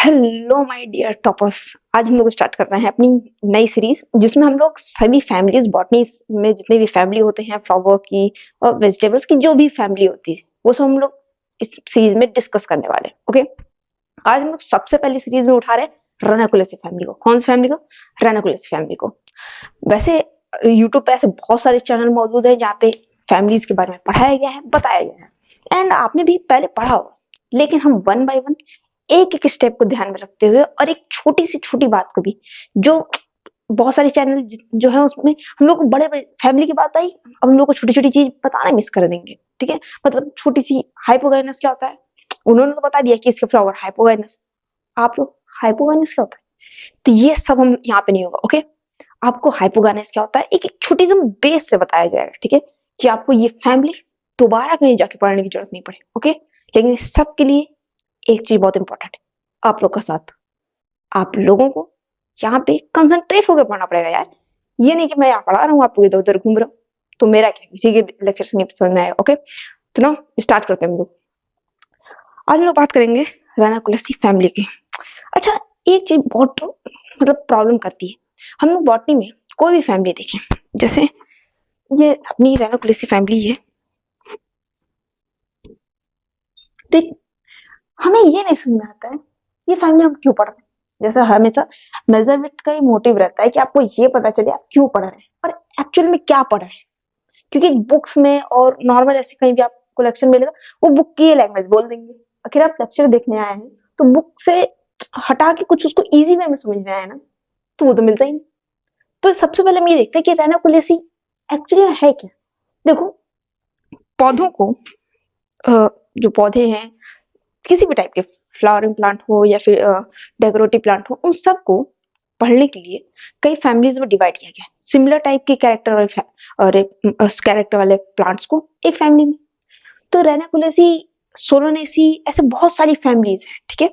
Hello my dear toppers. आज हम लोग स्टार्ट कर रहे हैं अपनी नई सीरीज जिसमें हम लोग सभी फैमिलीज बॉटनी में जितने भी फैमिली होते हैं फ्लावर की और वेजिटेबल्स की जो भी फैमिली होती है वो सब हम लोग इस सीरीज में डिस्कस करने वाले हैं। ओके, आज हम लोग सबसे पहली सीरीज में उठा रहे हैं रेनाकुलेसी फैमिली को। कौन सी फैमिली को? रेनाकुलेसी फैमिली को। वैसे यूट्यूब पे ऐसे बहुत सारे चैनल मौजूद है जहाँ पे फैमिलीज के बारे में पढ़ाया गया है, बताया गया है, एंड आपने भी पहले पढ़ा होगा। लेकिन हम वन बाय वन एक एक स्टेप को ध्यान में रखते हुए और एक छोटी सी छोटी बात को भी, जो बहुत सारे चैनल जो है उसमें हम लोग को बड़े बड़े फैमिली की बात आई, अब हम लोग को छोटी छोटी चीज बताना मिस कर देंगे। ठीक है, मतलब छोटी सी हाइपोगाइनस क्या होता है, उन्होंने तो बता दिया कि इसके फ्लावर हाइपोगाइनस। आप लोग हाइपोगाइनस क्या होता है, तो ये सब हम यहाँ पे नहीं होगा। ओके, आपको हाइपोगाइनस क्या होता है एक एक छोटी सी बेस से बताया जाएगा। ठीक है, कि आपको ये फैमिली दोबारा कहीं जाके पढ़ने की जरूरत नहीं पड़े। ओके, लेकिन सबके लिए एक चीज बहुत इंपॉर्टेंट है, आप लोग का साथ। आप लोगों को यहाँ पे कंसंट्रेट होकर पढ़ना पड़ेगा यार। ये नहीं कि मैं यहाँ पढ़ा रहा हूँ आप लोग इधर उधर घूम रहा हूँ तो मेरा क्या, किसी के लेक्चर से नहीं समझ में आएगा। ओके, तो ना स्टार्ट करते हैं हम लोग। आज हम लोग बात करेंगे रेनाकुलेसी फैमिली की। अच्छा, एक चीज बहुत मतलब प्रॉब्लम करती है, हम लोग बॉटनी में कोई भी फैमिली देखें, जैसे ये अपनी रेनाकुलेसी फैमिली है, ठीक, हमें ये नहीं समझ में आता है ये फैमिली हम क्यों पढ़ रहे हैं। जैसे हमेशा मेजरमेंट का ही मोटिव रहता है कि आपको ये पता चले आप क्यों पढ़ रहे हैं और एक्चुअल में क्या पढ़ रहे हैं। क्योंकि बुक्स में और नॉर्मल ऐसे कहीं भी आपको लेक्चर मिलेगा वो बुक की लैंग्वेज बोल देंगे, आखिर आप लेक्चर देखने आए हैं तो बुक से हटा के कुछ उसको इजी वे में समझने आए ना, तो वो तो मिलता ही नहीं। तो सबसे पहले हम ये देखते हैं कि रेनाकुलेसी एक्चुअली है क्या। देखो, पौधों को जो पौधे हैं किसी भी टाइप के, फ्लावरिंग प्लांट हो या फिर डेकोरेटिव प्लांट हो, उन सबको पढ़ने के लिए कई फैमिलीज में डिवाइड किया गया है। सिमिलर टाइप के कैरेक्टर वाले प्लांट्स को एक फैमिली में, तो रेनाकुलेसी, सोलोनेसी, ऐसे बहुत सारी फैमिलीज हैं। ठीक है,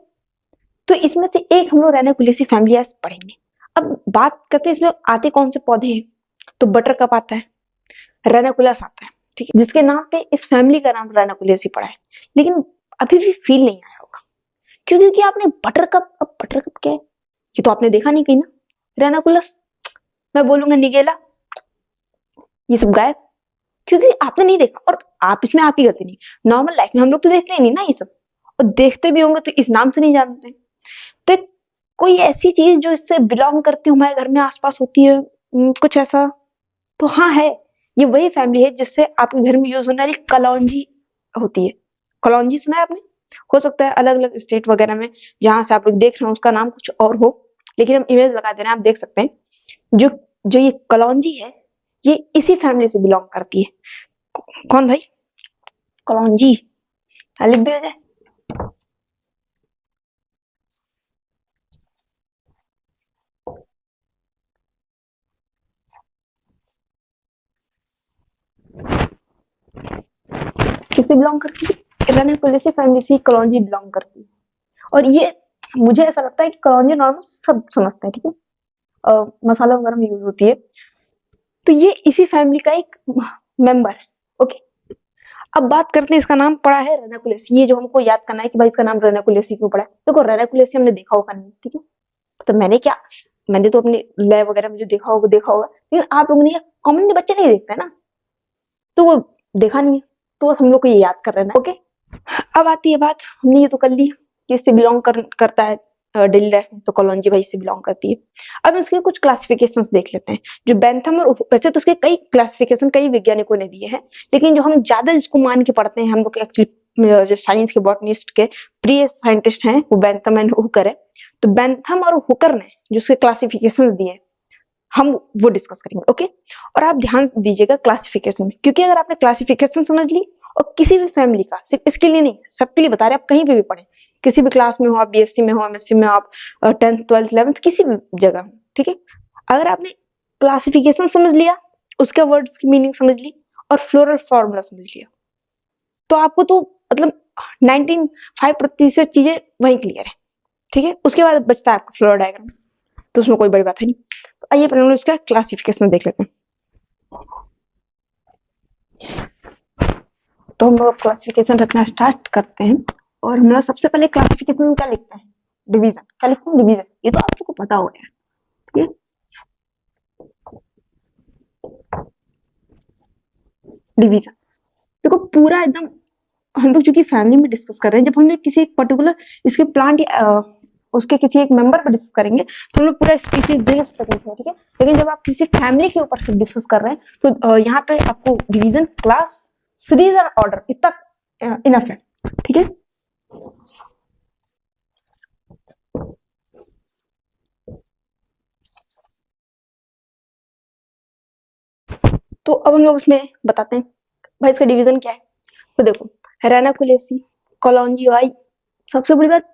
तो इसमें से एक हम लोग रेनाकुलेसी फैमिली आज पढ़ेंगे। अब बात करते हैं इसमें आते कौन से पौधे हैं, तो बटर कप आता है, रेनाकुलस आता है। ठीक है, जिसके नाम पे इस फैमिली का नाम रेनाकुलेसी पड़ा है। लेकिन अभी भी फील नहीं आया होगा, क्यों? क्योंकि आपने बटर कप, अब बटर कप क्या है ये तो आपने देखा नहीं कहीं ना। रेनाकुलस, मैं बोलूंगा निगेला, ये सब गायब, क्योंकि आपने नहीं देखा। और आप इसमें आपकी गलती नहीं, नॉर्मल लाइफ में हम लोग तो देखते ही नहीं ना ये सब, और देखते भी होंगे तो इस नाम से नहीं जानते। तो कोई ऐसी चीज जो इससे बिलोंग करती हो हमारे घर में आसपास होती है, कुछ ऐसा, तो हाँ है। ये वही फैमिली है जिससे आपके घर में यूज होने वाली कलौंजी होती है। कलौंजी सुना है आपने? हो सकता है अलग अलग स्टेट वगैरह में जहां से आप लोग देख रहे हो उसका नाम कुछ और हो, लेकिन हम इमेज लगा दे रहे हैं, आप देख सकते हैं। जो जो ये कलौंजी है ये इसी फैमिली से बिलोंग करती है। कौन भाई? कलौंजी, लिख दिया जाए। किससे बिलोंग करती है? रेनाकुलेसी फैमिली से कलौंजी बिलोंग करती है। और ये मुझे ऐसा लगता है कि कलौंजी नॉर्मल सब समझते हैं। ठीक है, मसाला वगैरह में यूज होती है, तो ये इसी फैमिली का एक मेंबर है। ओके, अब बात करते हैं इसका नाम पड़ा है रेनाकुलेसी। ये जो हमको याद करना है कि भाई इसका नाम रेनाकुलेसी क्यों पड़ा है। देखो, रेनाकुलेसी हमने देखा होगा नहीं, ठीक है, तो मैंने तो अपने लैब वगैरह में जो देखा होगा, लेकिन आप लोगों ने, कॉमन बच्चे नहीं देखते ना, तो वो देखा नहीं है, तो बस हम लोग को ये याद कर रहे हैं। ओके, अब आती है बात, हमने ये तो कर ली कि इससे करता है डेली लाइफ में, तो कॉलोंजी भाई से बिलोंग करती है। अब इसके कुछ क्लासिफिकेशंस देख लेते हैं, जो बेंथम और वैसे तो उसके कई क्लासिफिकेशन कई वैज्ञानिकों ने दिए हैं, लेकिन जो हम ज्यादा इसको मान के पढ़ते हैं, हम लोग एक्चुअली जो साइंस के बॉटनिस्ट के प्रिय साइंटिस्ट हैं वो बेंथम एंड हुकर है। तो बेंथम और हुकर ने जो उसके क्लासिफिकेशन दिए हम वो डिस्कस करेंगे। ओके, और आप ध्यान दीजिएगा क्लासिफिकेशन में, क्योंकि अगर आपने क्लासिफिकेशन समझ ली और किसी भी फैमिली का, सिर्फ इसके लिए नहीं सबके लिए बता रहे, आप कहीं पे भी पढ़े, किसी भी क्लास में हो, आप बीएससी में हो, एमएससी में हो, आप 10th 12th 11th किसी भी जगह हो, ठीक है, अगर आपने क्लासिफिकेशन समझ लिया, उसके वर्ड्स की मीनिंग समझ ली और फ्लोरल फॉर्मूला समझ लिया, तो आपको तो मतलब 95% चीजें वहीं क्लियर है। ठीक है, उसके बाद बचता है आपका फ्लोर डायग्राम, तो उसमें कोई बड़ी बात है नहीं। तो आइए पहले हम लोग इसका क्लासिफिकेशन देख लेते हैं। तो हम लोग क्लासिफिकेशन रखना स्टार्ट करते हैं, और हम लोग सबसे पहले क्लासिफिकेशन में क्या लिखते हैं, डिवीजन, क्या लिखते हैं, डिवीजन, ये तो आप सबको पता होगा यार, ठीक है, डिवीजन। देखो पूरा एकदम हम लोग चूंकि फैमिली में डिस्कस कर रहे हैं, जब हम लोग किसी एक पर्टिकुलर इसके प्लांट उसके किसी एक मेंबर पर डिस्कस करेंगे तो हम लोग पूरा स्पीसीज जेनस तक लिखेंगे, ठीक है, लेकिन जब आप किसी फैमिली के ऊपर से डिस्कस कर रहे हैं तो यहाँ पे आपको डिवीजन, क्लास, सीरीज और ऑर्डर इतना इनफ है, ठीक है। तो अब हम लोग इसमें बताते हैं भाई इसका डिवीजन क्या है। तो देखो रेनाकुलेसी, कॉलोंजियाई, सबसे बड़ी बात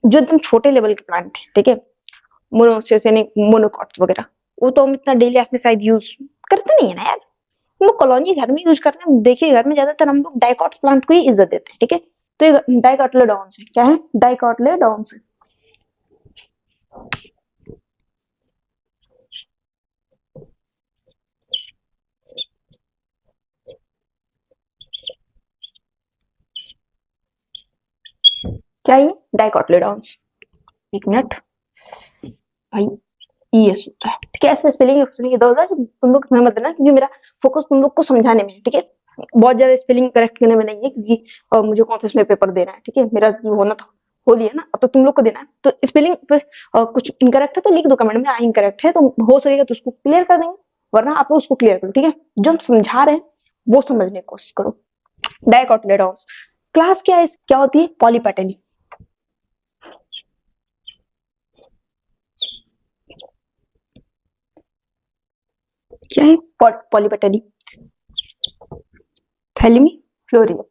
जो एकदम छोटे लेवल के प्लांट है, ठीक है, मोनोसेसेनिक, मोनोकॉट्स वगैरह, वो तो हम इतना डेली लाइफ में शायद यूज करते नहीं है ना यार, हम लोग कॉलोनी घर में यूज कर रहे हैं। देखिए घर में ज्यादातर हम लोग डाइकॉट्स प्लांट को ही इज्जत देते हैं, ठीक है, तो ये डाइकोटिलेडोन्स है, क्या है, डाइकोटिलेडोन्स है। क्या ये डाइकोटिलेडोन्स, एक मिनट भाई, ये होता है, ठीक है, ऐसे स्पेलिंग स्पेलिंग इधर उधर तुम लोग समझ मत देना, क्योंकि मेरा फोकस तुम लोग को समझाने में है, ठीक है, बहुत ज्यादा स्पेलिंग करेक्ट करने में नहीं है, क्योंकि मुझे कौन सा इसमें पेपर देना है, ठीक है, मेरा जो होना था हो लिया ना, अब तो तुम लोग को देना है, तो स्पेलिंग पे कुछ इनकरेक्ट है तो लिख दो कमेंट में, इनकरेक्ट है तो हो सकेगा तो उसको क्लियर कर देंगे, वरना आप लोग उसको क्लियर करो, ठीक है, जो हम समझा रहे हैं वो समझने की कोशिश करो। डाइकोटिलेडोन्स क्लास क्या है, क्या होती है, पॉलीपेटली, क्या है, पॉलीपेटली, थैलेमी, फ्लोरिया,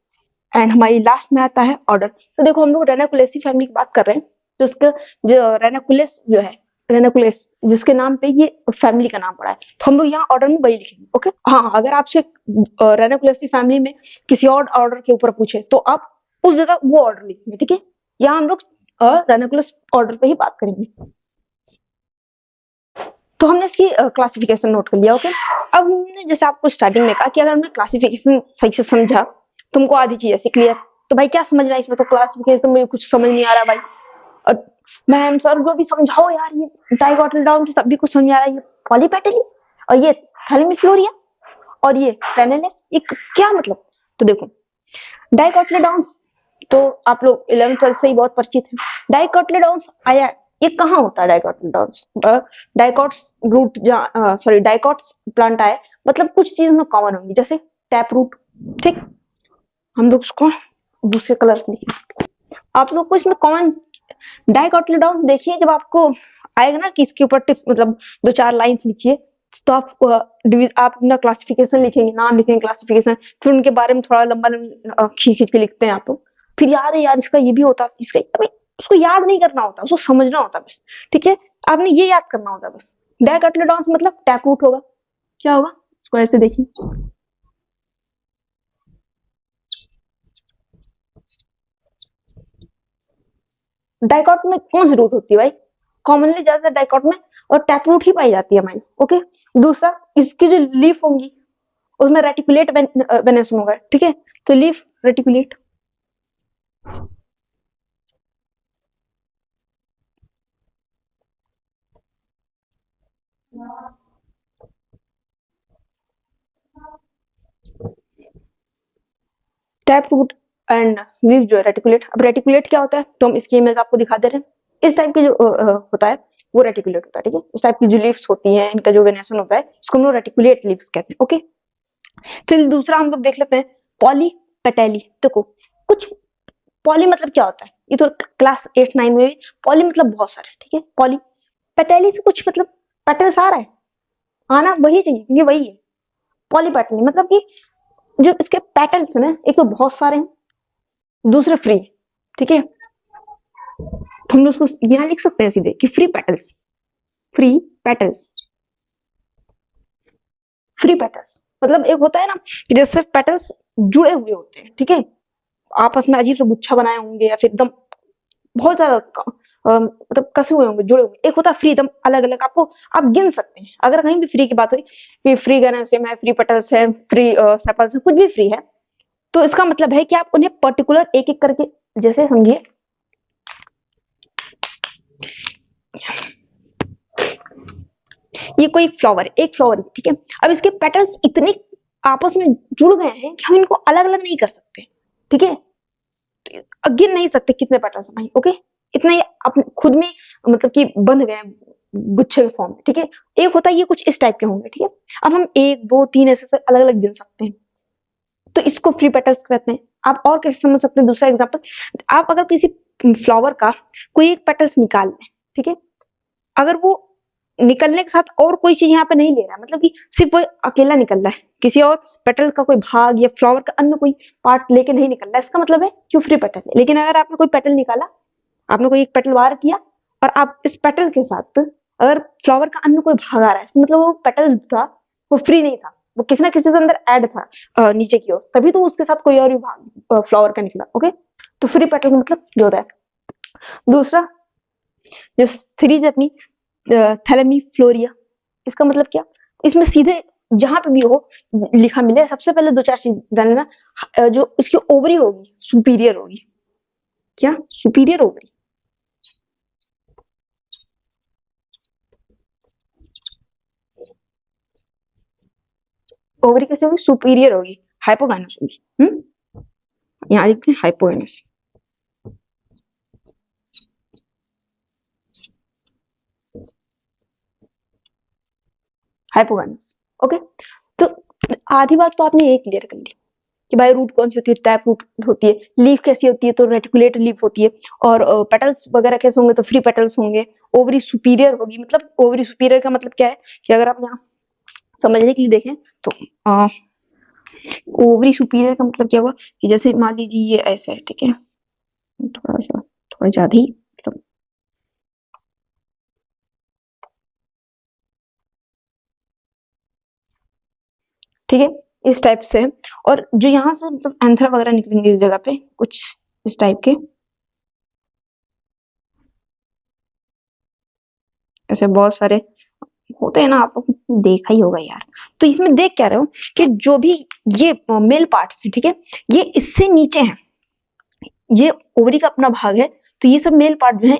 एंड हमारी लास्ट में आता है ऑर्डर। तो देखो हम लोग रेनाकुलेसी फैमिली की बात कर रहे हैं, तो उसका जो रेनाकुलेस जो है, रेनाकुलेस जिसके नाम पे ये फैमिली का नाम पड़ा है, तो हम लोग यहाँ ऑर्डर में वही लिखेंगे, ओके। हाँ अगर आपसे रेनाकुलेसी फैमिली में किसी और ऑर्डर के ऊपर पूछे तो आप उस जगह वो ऑर्डर लिखेंगे, ठीक है, यहाँ हम लोग रेनाकुलस ऑर्डर पे ही बात करेंगे। तो हमने इसकी क्लासिफिकेशन नोट कर लिया, ओके। अब हमने जैसे आपको स्टार्टिंग में कहा कि अगर हमने क्लासिफिकेशन सही से समझा, तुमको आधी चीज ऐसी क्लियर, तो भाई क्या समझना है इसमें, तो क्लासिफिकेशन तो मुझे कुछ समझ नहीं आ रहा भाई, और मैम सर जो भी समझाओ यार, ये डाइकोटिलेडोन तो तब भी कुछ समझ नहीं आ रहा है, ये पॉलीपेटली और ये थैलेमिफ्लोरिया और ये रेनेलेस, ये क्या मतलब। तो देखो डाइकोटिलेडोन्स तो आप लोग 11th 12th से ही बहुत परिचित हैं। डाइकोटिलेडोन्स आया, ये कहाँ होता है dicotyledons, dicots root, sorry dicots plant आए मतलब कुछ चीज में कॉमन होंगी, जैसे टैप रूट, ठीक, हम लोग उसको दूसरे कलर से लिखेंगे, आप लोग को इसमें कॉमन डाइकोटिलेडोन्स देखिए, जब आपको आएगा ना कि इसके ऊपर टिप मतलब 2-4 लाइंस लिखिए, तो आप अपना क्लासिफिकेशन लिखेंगे, नाम लिखेंगे, क्लासिफिकेशन, फिर उनके बारे में थोड़ा लंबा खींच खींच के लिखते हैं आप लोग, फिर याद है यार इसका ये भी होता, इसका अभी उसको याद नहीं करना होता, उसको समझना होता बस, ठीक है, आपने ये याद करना होता बस। डाइकोटिलेडोन्स मतलब टैप रूट होगा, क्या होगा, इसको ऐसे देखिए, डाइकोट में कौन सी रूट होती है भाई, कॉमनली ज्यादातर डाइकोट में और टैप रूट ही पाई जाती है हमारी, ओके। दूसरा इसकी जो लीफ होंगी उसमें रेटिकुलेट वेनेसन होगा, ठीक है, तो leaf reticulate, tap root and leaf जो है रेटिकुलेट। अब रेटिकुलेट क्या होता है तो हम इसकी इमेज आपको दिखा दे रहे हैं, इस टाइप की जो होता है वो रेटिकुलेट होता है, ठीक है, इस टाइप की जो लीव्स होती हैं इनका जो वेनेसन होता है इसको हम लोग रेटिकुलेट लीव्स कहते हैं, ओके। फिर दूसरा हम लोग देख लेते हैं पॉली पेटेली। देखो कुछ पॉली मतलब क्या होता है, ये तो क्लास 8-9 में भी पॉली मतलब बहुत सारे, ठीक है, पॉली पेटेली से कुछ मतलब पेटल्स आ रहा है, आना वही चाहिए क्योंकि वही है पॉली पेटेली, मतलब कि जो इसके पेटल्स है ना, एक तो बहुत सारे हैं, दूसरे फ्री, ठीक है, तो हम लोग उसको यहाँ लिख सकते हैं सीधे कि free petals, free petals, free petals मतलब एक होता है ना कि जैसे पेटल्स जुड़े हुए होते हैं, ठीक है, आपस में अजीब से गुच्छा बनाए होंगे या फिर एकदम बहुत ज्यादा मतलब कसे हुए होंगे, जुड़े हुए, एक होता है फ्री एकदम अलग अलग, आपको आप गिन सकते हैं अगर कहीं भी फ्री की बात हुई कि फ्री गैनेसियम है, फ्री पेटल्स है, फ्री सेपल्स है, कुछ भी फ्री है, तो इसका मतलब है कि आप उन्हें पर्टिकुलर एक एक करके, जैसे समझिए ये कोई एक फ्लावर है, एक फ्लावर, ठीक है। अब इसके पेटल्स इतने आपस में जुड़ गए हैं कि हम इनको अलग अलग नहीं कर सकते, ठीक है। गिन नहीं सकते कितने पेटल्स हैं भाई, ओके। इतना ये अपने खुद में मतलब कि बंध गए हैं गुच्छे के फॉर्म में, ठीक है। एक होता है ये कुछ इस टाइप के होंगे, ठीक है। अब हम 1 2 3 ऐसे अलग अलग गिन सकते हैं, तो इसको फ्री पेटल्स कहते हैं। आप और कैसे समझ सकते हैं? दूसरा एग्जांपल, आप अगर किसी फ्लावर का कोई एक पेटल्स निकाल लें, ठीक है। अगर वो निकलने के साथ और कोई चीज यहाँ पे नहीं ले रहा है, मतलब कि सिर्फ वो अकेला निकल रहा है, किसी और पेटल का कोई भाग या फ्लावर का अन्य कोई पार्ट लेके नहीं निकल रहा है, इसका मतलब है कि वो फ्री पेटल है। लेकिन अगर आपने कोई पेटल निकाला, आपने कोई एक पेटल बाहर किया, और आप इस पेटल के साथ अगर फ्लावर का अन्य कोई भाग आ रहा है, मतलब वो पेटल था वो फ्री नहीं था, वो किसी ना किसी से अंदर ऐड था नीचे की ओर, तभी तो उसके साथ कोई और भी भाग फ्लावर का निकला, ओके। तो फ्री पेटल का मतलब ये होता है। दूसरा जो सीरीज है अपनी थैलेमी फ्लोरिया, इसका मतलब क्या? इसमें सीधे जहां पे भी हो लिखा मिले, सबसे पहले 2 4 चीज जान लेना। जो इसकी ओवरी होगी सुपीरियर होगी, क्या सुपीरियर ओवरी, ओवरी कैसे होगी? सुपीरियर होगी, हाइपोगाइनस होगी। यहाँ लिखते हैं हाइपोगाइनस, हाइपोगाइनस, ओके। तो आधी बात तो आपने ये क्लियर कर ली कि भाई रूट कौन सी होती है, टैप रूट होती है, लीफ कैसी होती है, तो रेटिकुलेट लीफ होती है, और पेटल्स वगैरह कैसे होंगे, तो फ्री पेटल्स होंगे। ओवरी सुपीरियर होगी, मतलब ओवरी सुपीरियर का मतलब क्या है कि अगर आप यहाँ समझने के लिए देखें तो ओवरी सुपीरियर का मतलब क्या हुआ कि जैसे मान लीजिए ये ऐसा है, ठीक है, थोड़ा ज्यादा ही मतलब, ठीक है, इस टाइप से। और जो यहाँ से मतलब एंथरा वगैरह निकलेंगे इस जगह पे कुछ इस टाइप के, ऐसे बहुत सारे होते हैं ना, आप देखा ही होगा यार। तो इसमें देख क्या रहे हो कि जो भी ये मेल पार्ट्स है, ठीक है, ये इससे नीचे है, ये ओवरी का अपना भाग है, तो ये सब मेल पार्ट जो है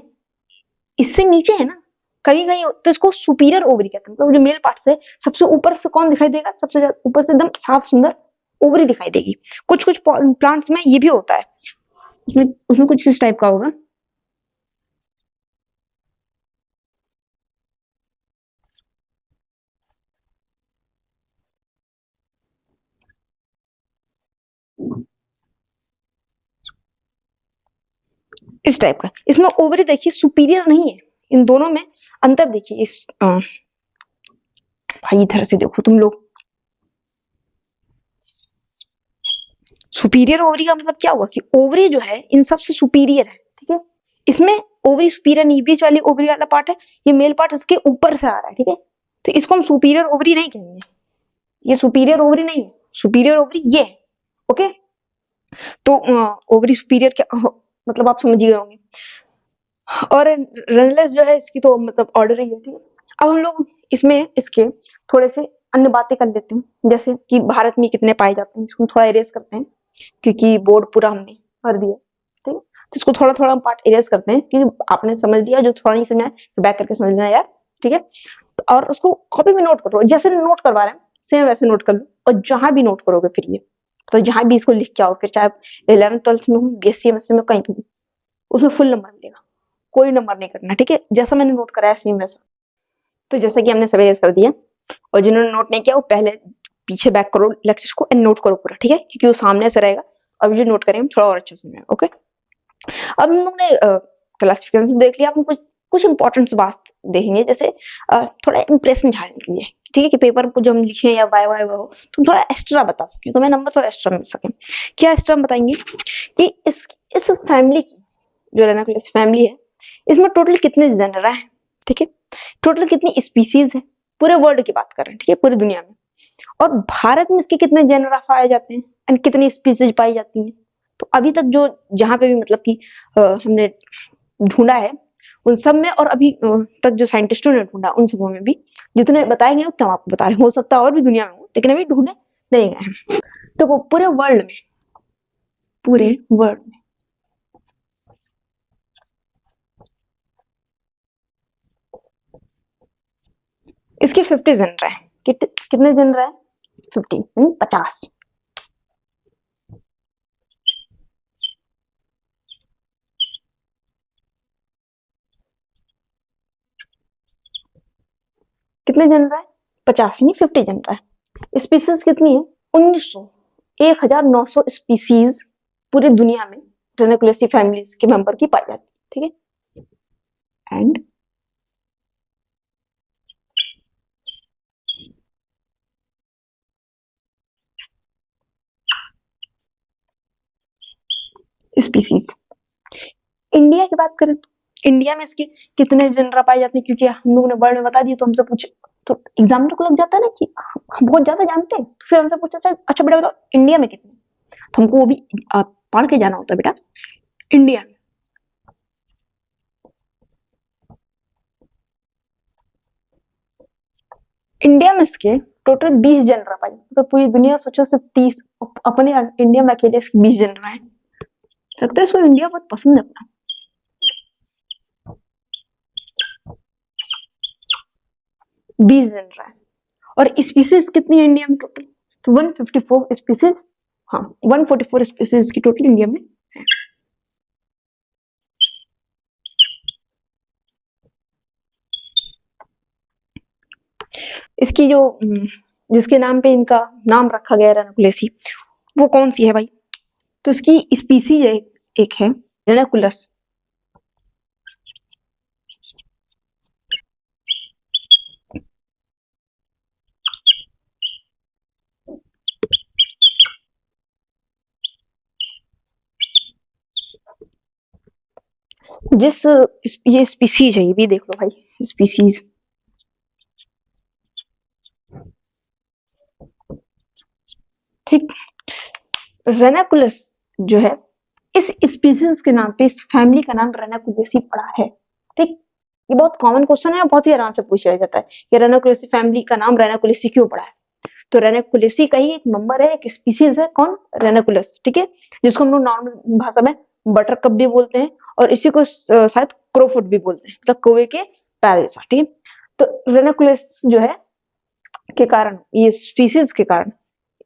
इससे नीचे है ना, कहीं कहीं तो इसको सुपीरियर ओवरी कहते हैं। मतलब जो मेल पार्ट्स है सबसे ऊपर से कौन दिखाई देगा? सबसे ऊपर से एकदम साफ सुंदर ओवरी दिखाई देगी। कुछ कुछ प्लांट्स में ये भी होता है, उसमें उसमें कुछ इस टाइप का होगा। इस टाइप का, इसमें ओवरी देखिए सुपीरियर नहीं है, इन दोनों में अंतर देखिए। इस भाई इधर से देखो तुम लोग, सुपीरियर ओवरी का मतलब क्या हुआ कि ओवरी जो है इन सबसे सुपीरियर है, ठीक है। इसमें ओवरी सुपीरियर नहीं, बीच वाली ओवरी वाला पार्ट है, ये मेल पार्ट इसके ऊपर से आ रहा है, ठीक है। तो इसको हम सुपीरियर ओवरी नहीं कहेंगे, ये सुपीरियर ओवरी नहीं है, सुपीरियर ओवरी ये है, ओके। तो ओवरी सुपीरियर क्या मतलब आप समझ गए होंगे। और रनलेस जो है इसकी तो मतलब ऑर्डर ही है, ठीक है। अब हम लोग इसमें इसके थोड़े से अन्य बातें कर लेते हैं, जैसे कि भारत में कितने पाए जाते हैं, इसको थोड़ा इरेज करते हैं क्योंकि बोर्ड पूरा हमने भर दिया, ठीक है। तो इसको थोड़ा थोड़ा हम पार्ट इरेज करते हैं क्योंकि आपने समझ लिया, जो थोड़ा नहीं समझा तो बैक करके समझ लेना यार, ठीक है। और उसको कॉपी में नोट करो, जैसे नोट करवा रहे हैं सेम वैसे नोट कर लो, और जहां भी नोट करोगे फिर ये, तो जहां भी इसको लिख के आओ, फिर चाहे 11th 12th में हो, बीएससी एमएससी में, कहीं पे भी, उसमें फुल नंबर मिलेगा, कोई नंबर नहीं करना, ठीक है। जैसा मैंने नोट कराया सेम वैसा। तो जैसा कि हमने सब इरेज कर दिया, और जिन्होंने नोट नहीं किया वो पहले पीछे बैक करो लेक्चर को एंड नोट करो पूरा, ठीक है, क्योंकि वो सामने से रहेगा, और जो नोट करेंगे थोड़ा और अच्छे से समझेंगे, ओके। अब हम लोग ने क्लासिफिकेशन देख लिया, अब कुछ कुछ इंपॉर्टेंट बात देखेंगे, जैसे थोड़ा इंप्रेशन झाड़ने के लिए, ठीक है, कि पेपर को जो हम लिखे या वाई वाई हो तो थोड़ा एक्स्ट्रा बता सके, तो मैं नंबर थोड़ा एक्स्ट्रा मिल सके। क्या एक्स्ट्रा बताएंगे कि इस फैमिली की, जो रेनाकुलस फैमिली है, इसमें टोटल कितने जनरा है, ठीक है, टोटल कितनी स्पीसीज है, पूरे वर्ल्ड की बात कर रहे हैं, ठीक है, पूरी दुनिया में। और भारत में इसके कितने जनरा पाए जाते हैं एंड कितनी स्पीसीज पाई जाती हैं। तो अभी तक जो जहां पे भी मतलब कि हमने ढूंढा है उन सब में, और अभी तक जो साइंटिस्टों ने ढूंढा उन सबों में भी जितने बताएंगे उतना हम आपको बता रहे हैं। हो सकता है और भी दुनिया में हो, लेकिन अभी ढूंढे नहीं गए हैं। तो वो पूरे वर्ल्ड में, पूरे वर्ल्ड में इसके 50 जनरा है। कितने जनरा है? 50 यानी 50। कितने जनरा है? 50 यानी 50 जनरा है। स्पीसीज कितनी है? 1900, 1900 स्पीसीज पूरी दुनिया में रेनाकुलेसी फैमिलीज के मेंबर की पाई जाती है। ठीक है, एंड स्पीसीज। इंडिया की बात करें तो इंडिया में इसके कितने जनरा पाए जाते हैं, क्योंकि हम लोगों ने वर्ड में बता दिया तो हमसे पूछे, तो एग्जामिनर को लग जाता है ना कि हम बहुत ज्यादा जानते हैं, तो फिर हमसे पूछा अच्छा बेटा बताओ इंडिया में कितने, तो हमको वो भी पढ़ के जाना होता है बेटा। इंडिया में इंडिया में इसके टोटल 20 जनरा पाए, तो पूरी दुनिया सोचो सिर्फ 30, अपने इंडिया में अकेले 20 जनरा है। लगता है इसको इंडिया बहुत पसंद है अपना। 20 जनरा है। और स्पीसीज कितनी है इंडिया में टोटल? तो 154 स्पीसीज। हाँ, 144 स्पीसीज की टोटल इंडिया में है। इसकी जो जिसके नाम पे इनका नाम रखा गया रेनाकुलेसी, वो कौन सी है भाई? तो इसकी स्पीसीज एक है रेनाकुलस। ये स्पीसीज है, ये भी देख लो भाई स्पीसीज। ठीक, रेनाकुलस जो है इस स्पीसीज के नाम पे इस फैमिली का नाम रेनाकुलेसी पड़ा है। ठीक, ये बहुत कॉमन क्वेश्चन है, बहुत ही आराम से पूछा जाता है कि रेनाकुलेसी फैमिली का नाम रेनाकुलेसी क्यों पड़ा है। तो रेनाकुलेसी का ही एक मेंबर है, एक स्पीसीज है, कौन? रेनाकुलस। ठीक है, जिसको हम लोग नॉर्मल भाषा में बटरकप भी बोलते हैं और इसी को शायद क्रोफुट भी बोलते हैं, मतलब कौवे के पैर जैसा। ठीक है, तो रेनाकुलस जो है के कारण, ये स्पीसीज के कारण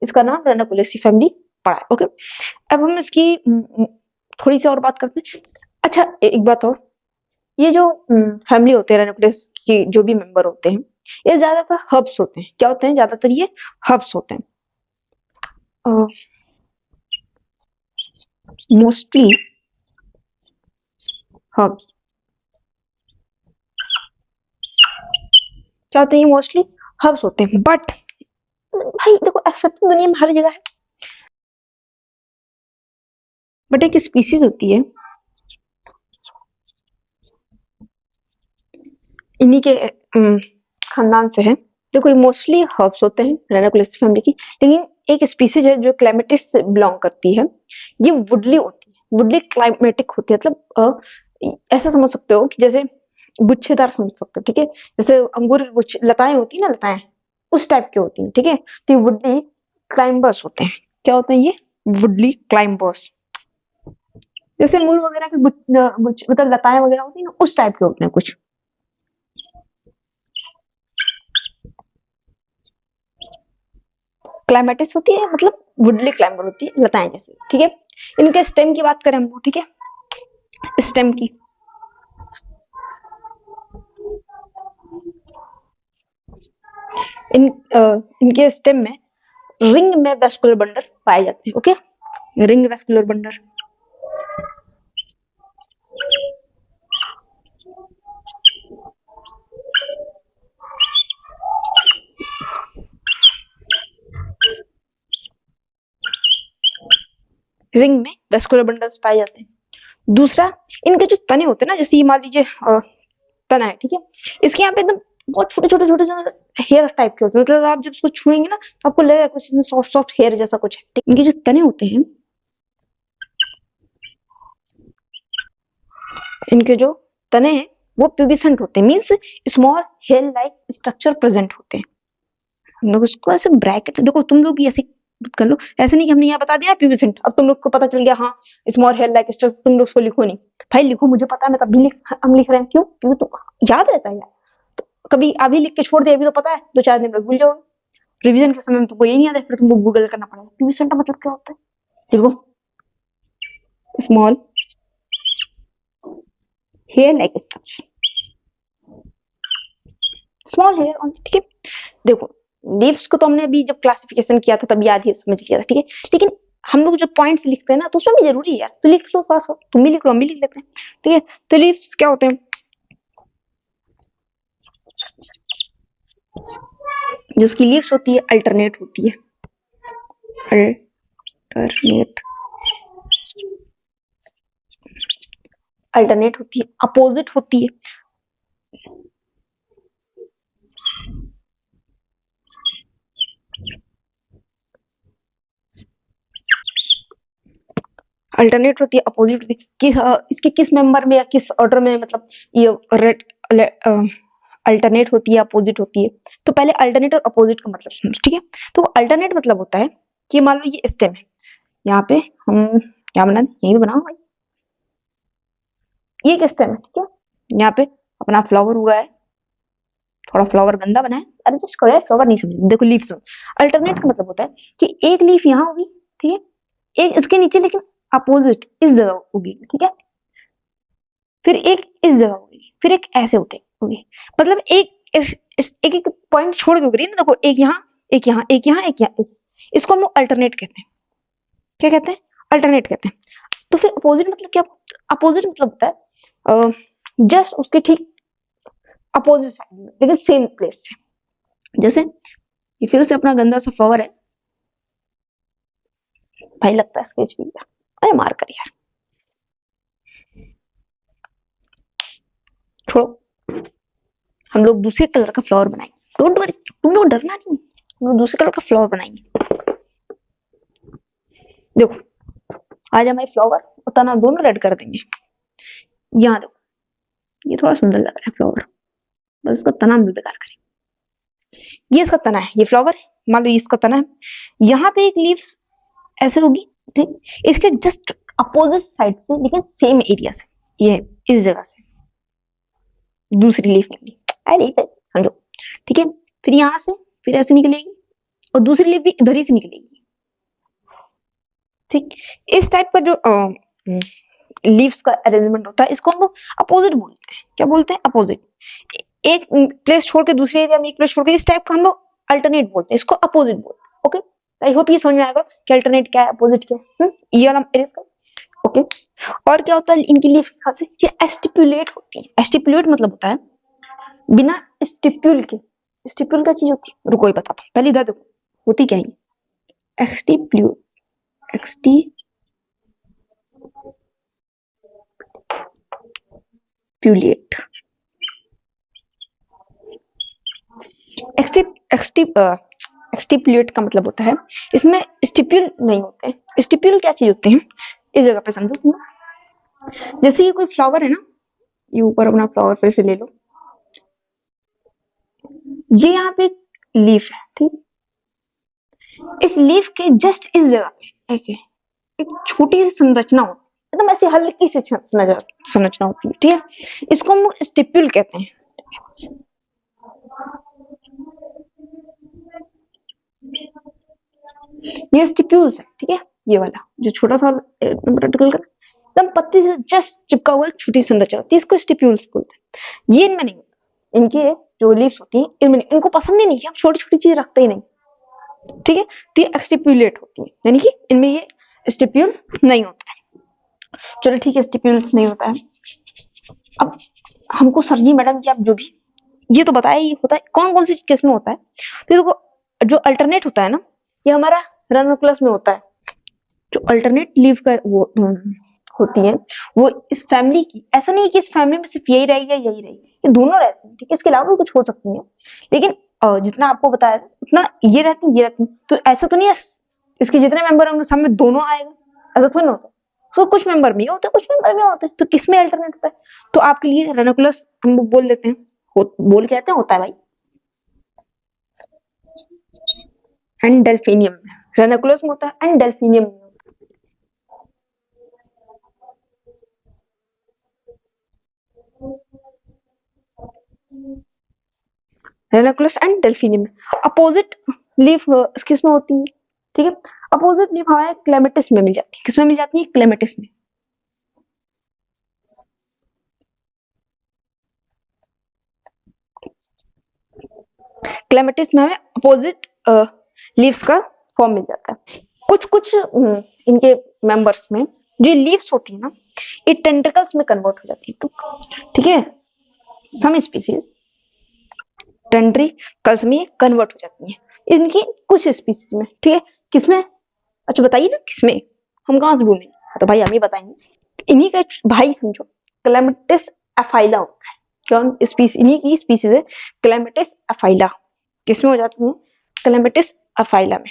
इसका नाम रेनाकुलेसी फैमिली पड़ा है। ओके, अब हम इसकी थोड़ी सी और बात करते हैं। अच्छा एक बात और, ये जो फैमिली होते हैं रेनाकुलस के जो भी मेंबर होते हैं, ये ज्यादातर हर्ब्स होते हैं। क्या होते हैं? ज्यादातर ये हर्ब्स होते हैं। मोस्टली हर्ब्स क्या होते हैं? मोस्टली हर्ब्स होते हैं। बट भाई देखो, एक्सेप्शन दुनिया में हर जगह है, बट एक स्पीसीज होती है इन्हीं के खानदान से है। देखो ये मोस्टली हर्ब्स होते हैं रेनाकुलेसी फैमिली की, लेकिन एक स्पीसीज है जो क्लाइमेटिस से बिलोंग करती है। ये वुडली होती है, वुडली क्लाइमेटिक होती है। मतलब ऐसा समझ सकते हो कि जैसे गुच्छेदार समझ सकते हो। ठीक है, जैसे अंगूर की गुच्छे लताएं होती है ना, लताएं उस टाइप की होती है। ठीक है, तो ये वुडली क्लाइंबर्स होते हैं। क्या होते हैं ये? वुडली क्लाइंबर्स। जैसे अंगूर वगैरह के मतलब लताएं वगैरह होती है ना, उस टाइप के होते हैं कुछ। क्लाइमेटिस होती है, मतलब वुडली क्लाइंबर होती है, लताएं जैसे। ठीक है, इनके स्टेम की बात करें हम लोग। ठीक है, स्टेम की, इनके स्टेम में रिंग में वेस्कुलर बंडल पाए जाते हैं। Okay, ring vascular bundle. Ring में वेस्कुलर बंडल्स पाए जाते हैं। दूसरा, इनके जो तने होते हैं ना, जैसे ये मान लीजिए तना है। ठीक है, इसके यहाँ पे एकदम बहुत छोटे छोटे छोटे हेयर टाइप के होते हैं। मतलब आप जब इसको छुएंगे ना तो आपको लगेगा कुछ इसमें सॉफ्ट सॉफ्ट हेयर जैसा कुछ है। इनके जो तने होते हैं, इनके जो तने हैं वो प्यूबिसेंट होते हैं, means small hair like structure present होते हैं। हम लोग इसको ऐसे ब्रैकेट, देखो तुम लोग भी ऐसे कर लो, ऐसे नहीं कि हमने यहाँ बता दिया प्यूबिसेंट, अब तुम लोग को पता चल गया हाँ स्मॉल हेयर लाइक स्ट्रक्चर, तुम लोग उसको लिखो नहीं। भाई लिखो, मुझे पता है, मैं तब भी हम लिख रहे हैं। क्यों? क्योंकि तो याद रहता है यार। तो कभी अभी लिख के छोड़ दे, अभी तो पता है, 2-4 दिन में भूल जाओगे, रिवीजन के समय में तुमको यही नहीं आता है, फिर तुमको गूगल करना पड़ेगा। पीवी सेंटर मतलब क्या होता है? देखो, small hair like structure, small hair on, ठीक है। देखो, लीव्स को तो हमने अभी जब क्लासिफिकेशन किया था तब याद ही समझ लिया था, ठीक है। लेकिन हम लोग जब पॉइंट्स लिखते हैं ना, तो उसमें भी जरूरी है यार, तो लिख लो थोड़ा सा, तुम भी लिख लो, हम भी लिख लेते हैं, ठीक है। तो लीव्स क्या होते हैं? जो उसकी लीव्स होती है अल्टरनेट होती है, अल्टरनेट, अल्टरनेट होती है, अपोजिट होती है। अल्टरनेट होती है, अपोजिट होती है। इसके किस मेंबर में या किस ऑर्डर में, मतलब ये रेड अल्टरनेट होती है, अपोजिट होती है। तो पहले अल्टरनेट और अपोजिट का मतलब समझो, ठीक है। तो अल्टरनेट मतलब होता है कि मान लो ये स्टेम है, यहाँ पे हम क्या बना दें, यही बनाओ भाई, ये एक स्टेम है, ठीक है। यहाँ पे अपना फ्लावर हुआ है, थोड़ा फ्लावर गंदा बना है, एडजस्ट करो, फ्लावर नहीं समझ, देखो लीव्स में अल्टरनेट का मतलब होता है कि एक लीफ यहाँ होगी, ठीक है, एक इसके नीचे, लेकिन अपोजिट इस जगह होगी, ठीक है, फिर एक इस जगह होगी, फिर एक ऐसे होगी, मतलब एक एक एक पॉइंट छोड़ के उगरी ना, देखो, एक यहाँ, एक यहाँ, एक यहाँ, एक यहाँ, इसको हम लोग अल्टरनेट कहते हैं। क्या कहते हैं? अल्टरनेट कहते हैं। तो फिर अपोजिट मतलब क्या? अपोजिट मतलब होता है जस्ट उसके ठीक अपोजिट साइड में, लेकिन सेम प्लेस से। जैसे ये फिर से अपना गंदा सा फ्लावर है भाई, लगता है स्केच भी, अरे मार कर यार, छोड़ो, हम लोग दूसरे कलर का फ्लावर बनाएंगे, डोंट वरी, तुम लोग डरना नहीं, हम लोग दूसरे कलर का फ्लावर बनाएंगे। देखो, आज हमारे फ्लावर और तना दोनों रेड कर देंगे। यहाँ देखो, ये थोड़ा सुंदर लग रहा है फ्लावर, बस इसका तना हम बेकार करेंगे। ये इसका तना है, ये फ्लावर है, मान लो ये इसका तना है, यहाँ पे एक लीव्स ऐसे होगी, ठीक, इसके जस्ट अपोजिट साइड से, लेकिन सेम एरिया से, ये इस जगह से दूसरी लीफ निकली, अरे समझो, ठीक है। फिर यहाँ से फिर ऐसे निकलेगी, और दूसरी लीफ भी इधर ही से निकलेगी, ठीक। इस टाइप का जो लीव्स का अरेंजमेंट होता है, इसको हम लोग अपोजिट बोलते हैं। क्या बोलते हैं? अपोजिट। एक प्लेस छोड़ के दूसरे एरिया में एक प्लेस छोड़ के, इस टाइप का हम लोग अल्टरनेट बोलते हैं, इसको अपोजिट बोलते हैं। ओके, आई होप ये समझ में आएगा कि अल्टरनेट क्या है, अपोजिट क्या है। ये वाला एरिया का, ओके। और क्या होता है इनकी लीफ खास है, ये एस्टिपुलेट होती है। एस्टिपुलेट मतलब होता है बिना स्टिप्यूल के। स्टिप्यूल क्या चीज होती है, रुको ही बताता हूँ, पहले इधर देखो होती क्या है। एक्सटिप्यूट, एक्सटिप्यूलेट, एक्सटिप्यूलेट का मतलब होता है इसमें स्टिप्यूल नहीं होते हैं। स्टिप्यूल क्या चीज होते हैं, इस जगह पे समझो तुम। जैसे ये कोई फ्लावर है ना, ये ऊपर अपना फ्लावर फिर से ले लो, ये यहाँ पे एक लीफ है, ठीक। इस लीफ के जस्ट इस जगह पे ऐसे एक छोटी सी संरचना होती है, एकदम ऐसी हल्की सी संरचना होती है, ठीक है। इसको हम स्टिप्यूल कहते हैं। ये स्टिप्यूल्स है, ठीक है। ये वाला जो छोटा सा रेक्टेंगल का एकदम पत्ती से जस्ट चिपका हुआ एक छोटी संरचना होती है, इसको स्टिप्यूल्स बोलते हैं। ये इनमें नहीं होता, इनके जो लीव्स होती हैं इनमें नहीं, इनको पसंद ही नहीं है, हम छोटी छोटी चीज रखते ही नहीं, ठीक है। तो ये एक्सटिप्यूलेट होती है, यानी कि इनमें ये स्टिप्यूल नहीं होता है। चलो ठीक है, स्टिप्यूल्स नहीं होता है। अब हमको सर जी मैडम जी आप जो भी ये तो बताया, ये होता है कौन कौन सी केस में होता है। तो देखो, जो अल्टरनेट होता है ना, ये हमारा रनोक्लस में होता है। जो अल्टरनेट लीव का वो होती है, वो इस फैमिली की, ऐसा नहीं है कि इस फैमिली में सिर्फ यही रहेगी या यही रहेगी, ये दोनों रहती है, ठीक है। इसके अलावा भी कुछ हो सकती है, लेकिन जितना आपको बताया उतना ये रहती है, ये रहती है। तो ऐसा तो नहीं है इसके जितने मेंबर होंगे सब में दोनों आएगा, ऐसा थोड़ी ना होता। तो कुछ मेंबर में होता है, कुछ मेंबर में होता है, तो किसमें अल्टरनेट होता है? तो आपके लिए रेनोकुलस हम लोग बोल देते हैं, बोल कहते हैं होता है भाई, एंड डेल्फिनियम में रेनोकुलस में होता है, एंड डेल्फिनियम में होता है। रेनाकुलस एंड डेल्फिनियम। अपोजिट लीफ किसमें होती है, ठीक है, अपोजिट लीफ हमारे क्लेमेटिस में मिल जाती है। किसमें मिल जाती है, क्लेमेटिस में। क्लेमेटिस में हमें अपोजिट लीव्स का फॉर्म मिल जाता है। कुछ कुछ इनके मेंबर्स में जो लीव्स होती है ना, ये टेंट्रिकल्स में कन्वर्ट हो जाती है, तो ठीक है, सम स्पीसीज टेंट्रिकल्स में कन्वर्ट हो जाती है, इनकी कुछ स्पीसीज में, ठीक है। किसमें, अच्छा बताइए ना किसमें, हम कहाँ से बोलेंगे, तो भाई हम ही बताएंगे। इन्हीं का भाई समझो, क्लेमेटिस एफाइला होता है। कौन स्पीसीज, इन्हीं की स्पीसीज है क्लेमेटिस एफाइला। किसमें हो जाती है, क्लेमेटिस एफाइला में।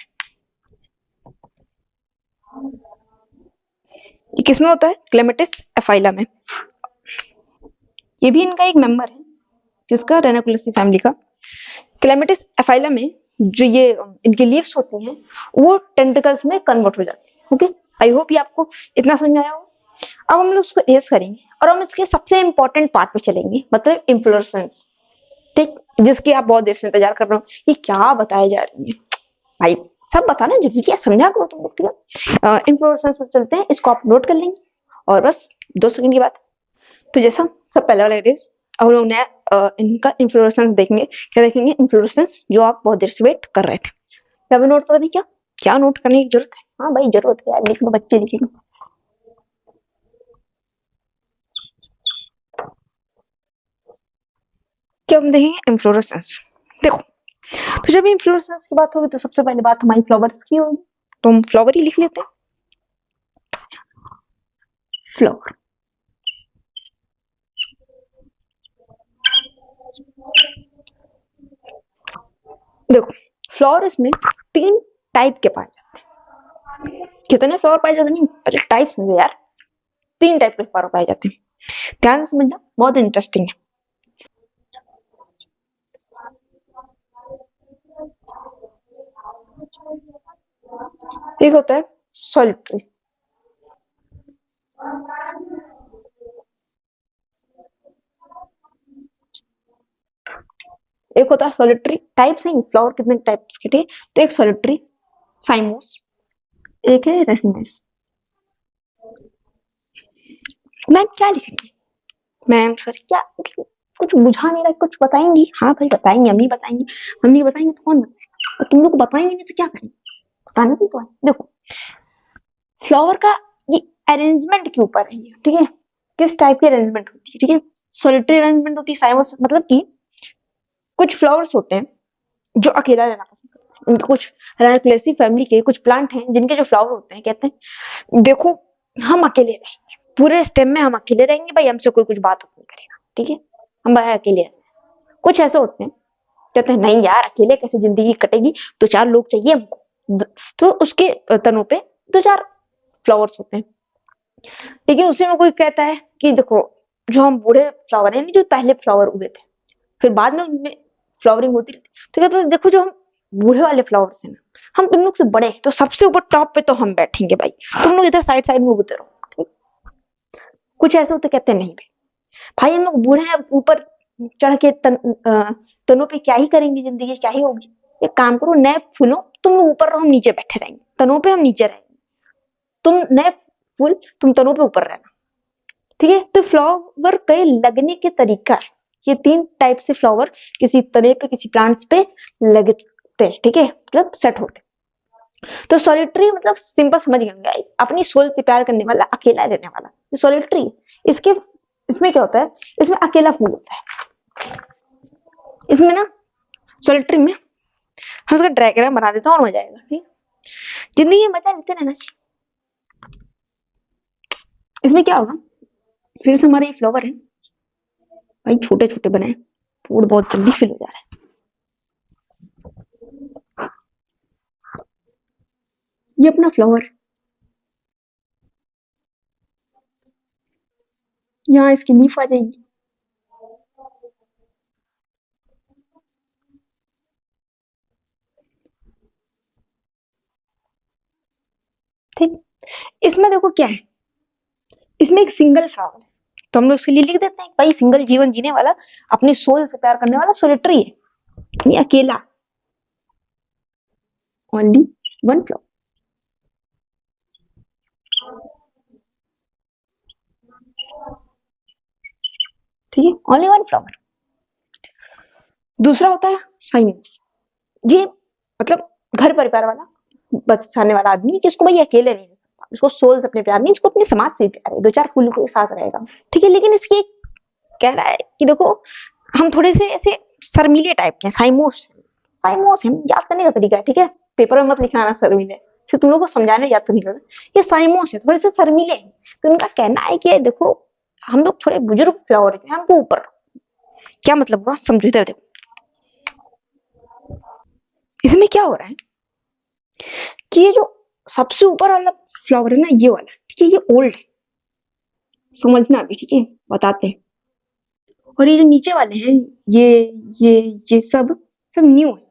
ये किसमें होता है, क्लेमेटिस एफाइला में। ये भी इनका एक मेंबर है, किसका, रेनाकुलसी फैमिली का। क्लेमेटिस एफाइला में जो ये इनकी लीव्स होती हैं वो टेंट्रिकल्स में कन्वर्ट हो जाती है। ओके, आई होप ये आपको इतना समझ आया हो। अब हम लोग उसको एज करेंगे और हम इसके सबसे इंपॉर्टेंट पार्ट पे चलेंगे, मतलब इन्फ्लोरेसेंस, ठीक, जिसकी आप बहुत देर से इंतजार कर रहे हो कि क्या बताया जा रही है। भाई सब बताना जल्दी, क्या समझा करो तुम लोग, ठीक है। इन्फ्लोरेसेंस पर चलते हैं, इसको आप नोट कर लेंगे और बस 2 सेकंड की बात। तो जैसा सब पहले वाला रेस, अब लोग नया इनका इन्फ्लोरेसेंस देखेंगे। क्या देखेंगे, इन्फ्लोरेसेंस जो आप बहुत देर से वेट कर रहे थे। क्या भी नोट कर दें, क्या क्या नोट करने की जरूरत है, हाँ भाई जरूरत है यार, लिख लो, बच्चे लिखेंगे। क्या हम देखेंगे, इन्फ्लोरेसेंस। देखो, तो जब इन्फ्लोरेसेंस की बात होगी तो सबसे पहले बात हमारी फ्लावर्स की होगी, तो हम फ्लावर ही लिख लेते हैं, फ्लावर। देखो, फ्लावर्स में 3 टाइप के पाए जाते हैं। कितने फ्लावर पाए जाते, नहीं पहले टाइप समझो यार, 3 टाइप के फ्लावर पाए जाते हैं, ध्यान से समझना, बहुत इंटरेस्टिंग है। एक होता है सॉलिटरी, एक होता है सॉलिटरी, टाइप्स हैं फ्लावर कितने टाइप्स के थे, तो एक सॉलिटरी साइमोस, एक है रेसिनेस। मैम क्या लिखेंगे, मैम सर क्या, कुछ बुझा नहीं रहा, कुछ बताएंगी, हाँ भाई बताएंगे, हम ही बताएंगे, हम नहीं बताएंगे तो कौन बताएगा, और तुम लोग बताएंगे नहीं तो क्या करेंगे, बताना तो है। देखो, फ्लावर का ये अरेंजमेंट के ऊपर है, ठीक है, किस टाइप की अरेंजमेंट होती है, ठीक है। सॉलिटरी अरेंजमेंट होती है, साइमोस मतलब कि कुछ फ्लावर्स होते हैं जो अकेला रहना पसंद करते हैं। उनके कुछ रेनाकुलेसी फैमिली के कुछ प्लांट हैं जिनके जो फ्लावर होते हैं, कहते हैं देखो हम अकेले रहेंगे, पूरे स्टेम में हम अकेले रहेंगे भाई, हमसे कोई कुछ बात नहीं करेगा, ठीक है, हम भाई अकेले रहेंगे। कुछ ऐसे होते हैं कहते हैं नहीं यार अकेले कैसे जिंदगी कटेगी, 2-4 लोग चाहिए हमको, तो उसके तनों पे 2-4 फ्लावर्स होते हैं। लेकिन उसी में कोई कहता है कि देखो जो हम बूढ़े फ्लावर हैं, जो पहले फ्लावर उगे थे फिर बाद में उनमें फ्लावरिंग होती रहती, तो कहते हैं देखो जो हम बूढ़े वाले फ्लावर्स हैं ना, हम तुम लोग से बड़े हैं, तो सबसे ऊपर टॉप पे तो हम बैठेंगे भाई, तुम लोग इधर साइड साइड में उगते रहो, ठीक। कुछ ऐसे होते कहते हैं नहीं भाई हम लोग बूढ़े हैं, ऊपर चढ़ के तनों पे क्या ही करेंगे, जिंदगी क्या ही होगी, एक काम करो नए फूलों, तुम लोग ऊपर रहो हम नीचे बैठे रहेंगे, तनों पे हम नीचे रहेंगे, तुम नए फूल तुम तनों पे ऊपर रहना, ठीक है। तो फ्लावर के लगने के तरीका है, ये 3 टाइप से फ्लावर किसी तने पे किसी प्लांट्स पे लगते हैं, ठीक है, मतलब सेट होते हैं। तो सॉलिटरी मतलब सिंपल समझ गए, अपनी सोल से प्यार करने वाला, अकेला रहने वाला, ये सॉलिटरी। इसके इसमें क्या होता है, इसमें अकेला फूल होता है, इसमें ना सॉलिटरी में हम इसका डायग्राम बना देता हूँ और मजा आएगा, ठीक। जिंदगी में मजा लेते रहना चाहिए। इसमें क्या होगा, फिर से हमारे ये फ्लावर है भाई, छोटे छोटे बनाए, फूड बहुत जल्दी फिल हो जा रहा है। ये अपना फ्लावर, यहाँ इसकी लीफ आ जाएगी, ठीक। इसमें देखो क्या है, इसमें एक सिंगल फ्लावर है, तो हम लोग इसके लिए लिख देते हैं भाई सिंगल जीवन जीने वाला, अपनी सोल से प्यार करने वाला, सोलिटरी है। यानी अकेला, ओनली वन फ्लावर। ठीक है, ओनली वन फ्लावर। दूसरा होता है साइमोस। ये मतलब घर परिवार वाला बस आने वाला आदमी, जिसको भाई अकेले नहीं रह सकता, इसको सोल से अपने प्यार नहीं, इसको अपने समाज से प्यार है, दो चार फूलों के साथ रहेगा। ठीक है, लेकिन इसकी कह रहा है कि देखो हम थोड़े से ऐसे शर्मीले टाइप के हैं, साइमोस। साइमोस है, याद करने का तरीका है, ठीक है, पेपर में मत लिखना ना शर्मीले, सिर्फ तुम लोग को समझाने याद तो नहीं करना। ये साइमोस है, थोड़े से शर्मीले हैं, तो उनका कहना है कि देखो हम लोग थोड़े बुजुर्ग फ्लावर हैं, हमको ऊपर। क्या मतलब हुआ, समझो इधर देखो। इसमें क्या हो रहा है कि ये जो सबसे ऊपर वाला फ्लावर है ना, ये वाला, ठीक है, ये ओल्ड है, समझना अभी, ठीक है, बताते हैं। और ये जो नीचे वाले हैं, ये ये ये सब सब न्यू है,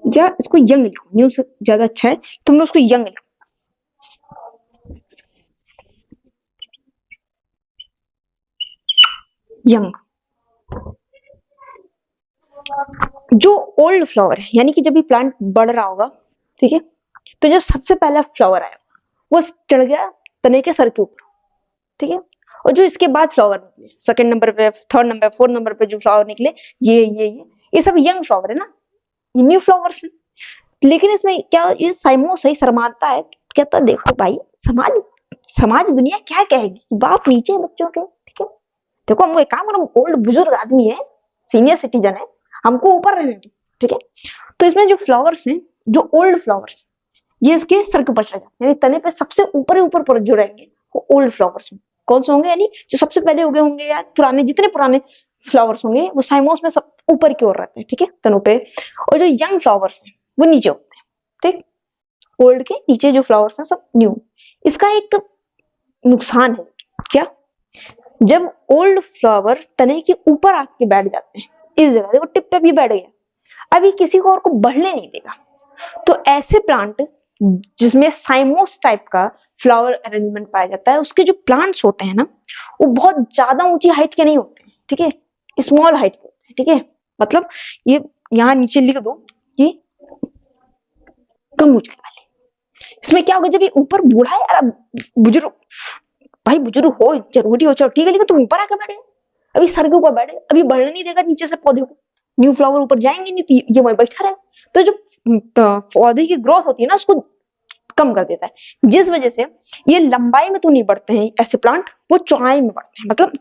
या इसको यंग लिखो, न्यू से ज्यादा अच्छा है, तुम लोग उसको यंग लिखो, यंग। जो ओल्ड फ्लावर है, यानी कि जब भी प्लांट बढ़ रहा होगा, ठीक है, तो जो सबसे पहला फ्लावर आया वो चढ़ गया तने के सर के ऊपर, ठीक है, और जो इसके बाद फ्लावर निकले, सेकंड नंबर पे, थर्ड नंबर, फोर्थ नंबर पे जो फ्लावर निकले, ये सब यंग फ्लावर है ना, ये न्यू फ्लावर्स है। लेकिन इसमें क्या, ये साइमोस है, शर्माता है, कहता देखो भाई, समाज समाज दुनिया क्या कहेगी, बाप नीचे है बच्चों के, ठीक है, देखो हम एक काम करो, ओल्ड बुजुर्ग आदमी है, सीनियर सिटीजन है, हमको ऊपर रहने दो, ठीक है। तो इसमें जो फ्लावर्स हैं, जो ओल्ड फ्लावर्स, ये इसके सर के ऊपर चढ़ जाते, यानी तने पे सबसे ऊपर ही ऊपर पर जो रहेंगे वो ओल्ड फ्लावर्स हैं। कौन से होंगे, यानी जो सबसे पहले उगे होंगे, या पुराने, जितने पुराने फ्लावर्स होंगे वो साइमोस में सब ऊपर की ओर रहते हैं, ठीक है, तनों पे। और जो यंग फ्लावर्स हैं वो नीचे होते हैं, ठीक, ओल्ड के नीचे जो फ्लावर्स हैं सब न्यू। इसका एक नुकसान है, क्या, जब ओल्ड फ्लावर तने के ऊपर आके बैठ जाते हैं, इस जगह देखो टिप पे भी बैठ गया, अभी किसी को और को बढ़ने नहीं देगा। तो ऐसे प्लांट जिसमें साइमोस टाइप का फ्लावर अरेंजमेंट पाया जाता है, उसके जो प्लांट्स होते हैं ना, वो बहुत ज्यादा ऊंची हाइट के नहीं होते हैं, ठीक है, स्मॉल हाइट के होते हैं, ठीक है, मतलब ये यहाँ नीचे लिख दो कि कम ऊंचाई वाले। इसमें क्या होगा, जब ये ऊपर बूढ़ा है यार, बुजुर्ग, भाई बुजुर्ग हो जरूरी हो, चलो ठीक है, लेकिन तुम ऊपर आकर बैठे, अभी सर के ऊपर बैठे, अभी बढ़ने नहीं देगा नीचे से पौधे को, न्यू फ्लावर ऊपर जाएंगे नहीं, तो ये वहीं बैठा रहे, तो जो पौधे की ग्रोथ होती है ना, उसको कम कर देता है, जिस वजह से ये लंबाई में तो नहीं बढ़ते हैं ऐसे प्लांट, वो चौड़ाई में बढ़ते हैं। मतलब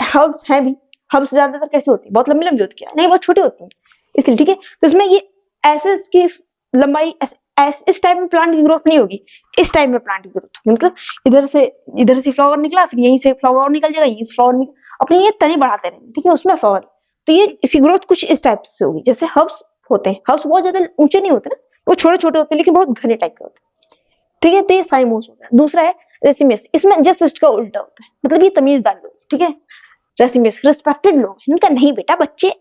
हर्ब्स हैं भी, हर्ब्स ज्यादातर कैसे होती है, बहुत लंबी लंबी होती है, नहीं बहुत छोटी होती है, इसलिए, ठीक है। तो इसमें ये ऐसे इसकी लंबाई इस टाइप में प्लांट की ग्रोथ नहीं होगी, इस टाइप में प्लांट की ग्रोथ, मतलब इधर से फ्लावर निकला, फिर यहीं से फ्लावर निकल जाएगा, यहीं से फ्लावर निकल, अपने ये तने बढ़ाते रहेंगे, ठीक है, उसमें फ्लावर, तो ये इसकी ग्रोथ कुछ इस टाइप से होगी, जैसे हर्ब्स होते हैं, हर्ब्स बहुत ज्यादा ऊंचे नहीं होते ना, वो छोटे छोटे होते हैं, लेकिन बहुत घने टाइप के होते हैं, ठीक है। तो ये साइमोस होता है। दूसरा है रेसिमेस, इसमें जस्ट इसका उल्टा होता है, मतलब ये तमीजदार लोग, ठीक है, रेसिमेस रिस्पेक्टेड लोग, इनका नहीं बेटा, बच्चे,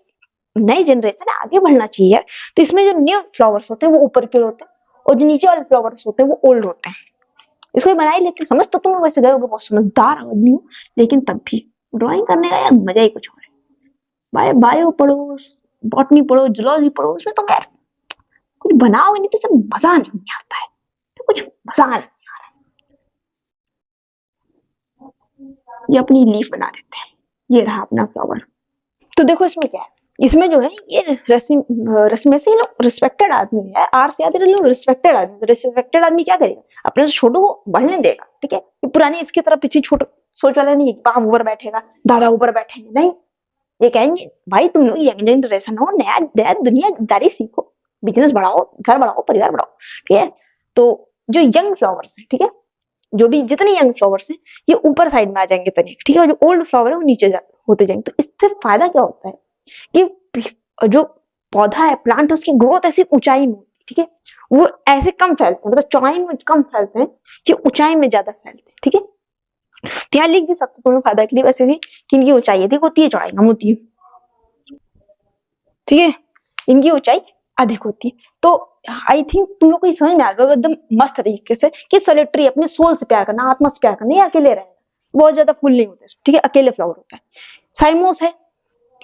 नई जनरेशन है, आगे बढ़ना चाहिए यार। तो इसमें जो न्यू फ्लावर्स होते हैं वो ऊपर के होते हैं, और जो नीचे वाले फ्लावर्स होते हैं वो ओल्ड होते हैं। इसको बना ही लेते हैं, समझ तो तुम वैसे गए होगे, बहुत समझदार आदमी हो, लेकिन तब भी ड्राइंग करने का यार मजा ही कुछ और है। बायो पढ़ो, बॉटनी पढ़ो, जूलॉजी पढ़ो, उसमें तो यार कुछ बनाओगे नहीं तो सब मजा नहीं आता है, तो कुछ मजा नहीं। ये अपनी लीफ बना देते हैं, ये रहा अपना फ्लावर। तो देखो इसमें क्या है, इसमें जो है ये रस्म से ये लोग रिस्पेक्टेड आदमी है, आर से याद लोग रिस्पेक्टेड आदमी, तो रिस्पेक्टेड आदमी क्या करेगा, अपने से छोटों को बढ़ने देगा, ठीक है, ये पुरानी इसकी तरफ पीछे छोटो सोच वाला नहीं है, बाप ऊपर बैठेगा, दादा ऊपर बैठेंगे, नहीं, ये कहेंगे भाई तुम लोग यंग जनरेशन हो, नया नया दुनियादारी सीखो, बिजनेस बढ़ाओ, घर बढ़ाओ, परिवार बढ़ाओ, ठीक है। तो जो यंग फ्लावर्स है, ठीक है, जो भी जितने यंग फ्लावर्स हैं ये ऊपर साइड में आ जाएंगे तनिक, ठीक है, और जो ओल्ड फ्लावर है वो नीचे होते जाएंगे। तो इससे फायदा क्या होता है कि जो पौधा है, प्लांट है, उसकी ग्रोथ ऐसी ऊंचाई में होती है, ठीक है, वो ऐसे कम फैलते हैं, मतलब चौड़ाई में कम फैलते हैं, कि ऊंचाई में ज्यादा फैलते हैं, ठीक है। तो यहाँ लिख भी सकते तुम्हें फायदा के लिए वैसे भी कि इनकी ऊंचाई अधिक होती है, चौड़ाई कम होती है, ठीक है, इनकी ऊंचाई अधिक होती है। तो आई थिंक तुम लोग को समझ में आ गया एकदम मस्त तरीके से कि सोलिटरी, अपने सोल से प्यार करना, आत्मा से प्यार करना, ये अकेले रहना, बहुत ज्यादा फुल नहीं होते, ठीक है, अकेले फ्लावर होता है। साइमोस है,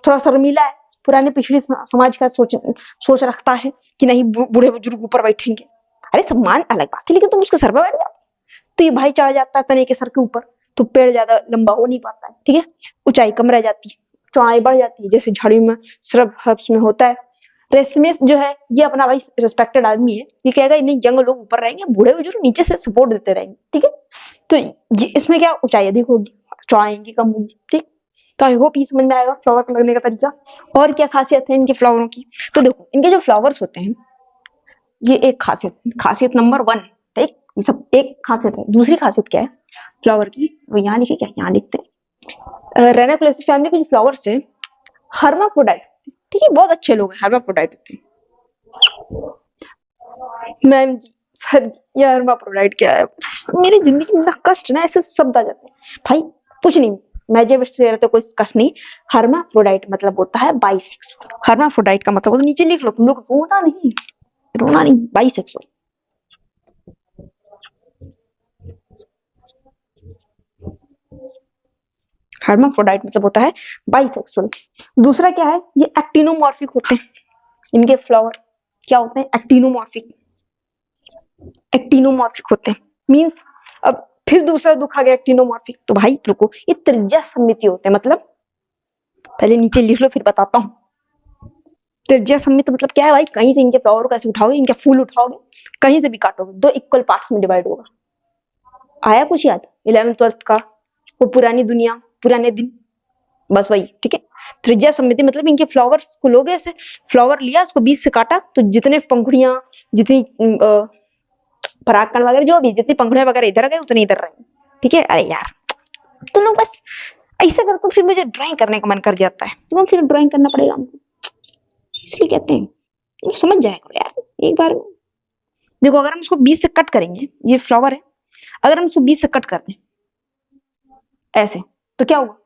थोड़ा शर्मीला है, पुराने पिछड़े समाज का सोच रखता है कि नहीं बूढ़े बुजुर्ग ऊपर बैठेंगे। अरे सम्मान अलग बात है, लेकिन तुम उसके सर पर बैठ जाओ तो ये भाई चढ़ जाता है तने के सर के ऊपर, तो पेड़ ज्यादा लंबा हो नहीं पाता है, ठीक है, ऊंचाई कम रह जाती है, चौड़ाई बढ़ जाती है, जैसे झाड़ियों में श्रब हर्ब्स में होता है। रेशमिस जो है ये अपना भाई रिस्पेक्टेड आदमी है, ये कहेगा नहीं यंग लोग ऊपर रहेंगे, बूढ़े बुजुर्ग नीचे से सपोर्ट देते रहेंगे, ठीक है। तो ये इसमें क्या ऊंचाई अधिक होगी, चौड़ाई इनकी कम होगी, ठीक। तो आई होप ये समझ में आएगा फ्लावर का लगने का तरीका। और क्या खासियत है इनके फ्लावरों की, तो देखो इनके जो फ्लावर्स होते हैं, ये एक खासियत नंबर 1, ठीक। ये सब एक खासियत है। दूसरी खासियत क्या है फ्लावर की, वो यहाँ लिखे, क्या यहाँ लिखते हैं, रेनाकुलेसी फैमिली के जो फ्लावर्स है हर्माफ्रोडाइट, ठीक है, बहुत अच्छे लोग हैं, हर्माफ्रोडाइट होते हैं। मैम जी, सर जी, ये हर्माफ्रोडाइट क्या है, मेरी जिंदगी में इतना कष्ट ना, ऐसे शब्द आ जाते हैं भाई। कुछ नहीं, मैं जब इससे तो कोई कष्ट नहीं। हर्माफ्रोडाइट मतलब होता है बाइसेक्सुअल। हर्माफ्रोडाइट का मतलब, नीचे लिख लो तुम लोग, रोना नहीं, बाइसेक्सुअल। हर्माफ्रोडाइट मतलब होता है बाइसेक्सुअल। दूसरा क्या है, ये एक्टिनोमॉर्फिक होते हैं। इनके फ्लावर क्या होते हैं, एक्टिनोमॉर्फिक होते हैं। मींस अब फिर दूसरा दुख आ गया एक्टिनोमॉर्फिक, तो भाई रुको, ये त्रिज्या सममिति होते हैं। मतलब पहले नीचे लिख लो फिर बताता हूँ। त्रिज्या सममित मतलब क्या है भाई, कहीं से इनके फ्लावर को ऐसे उठाओगे, इनके फूल उठाओगे, कहीं से भी काटोगे, 2 इक्वल पार्ट्स में डिवाइड होगा। आया कुछ याद 11th 12th का, वो पुरानी दुनिया पुराने दिन, बस वही, ठीक है। त्रिज्या सममिति मतलब इनके फ्लावर्स को लोगे ऐसे, फ्लावर लिया उसको बीच से काटा, तो जितने पंखुड़ियां, जितनी परागकण वगैरह जो भी, जितनी पंखुड़ियां वगैरह इधर गए उतनी इधर रही, ठीक है। अरे यार तुम लोग बस ऐसा करो तो फिर मुझे ड्राइंग करने का मन कर जाता है, तो फिर ड्राइंग करना पड़ेगा हमको, इसलिए कहते हैं तुम समझ जाया करो यार एक बार। देखो अगर हम इसको बीच से कट करेंगे, ये फ्लावर है, अगर हम इसको बीच से कट कर दें ऐसे, तो क्या होगा,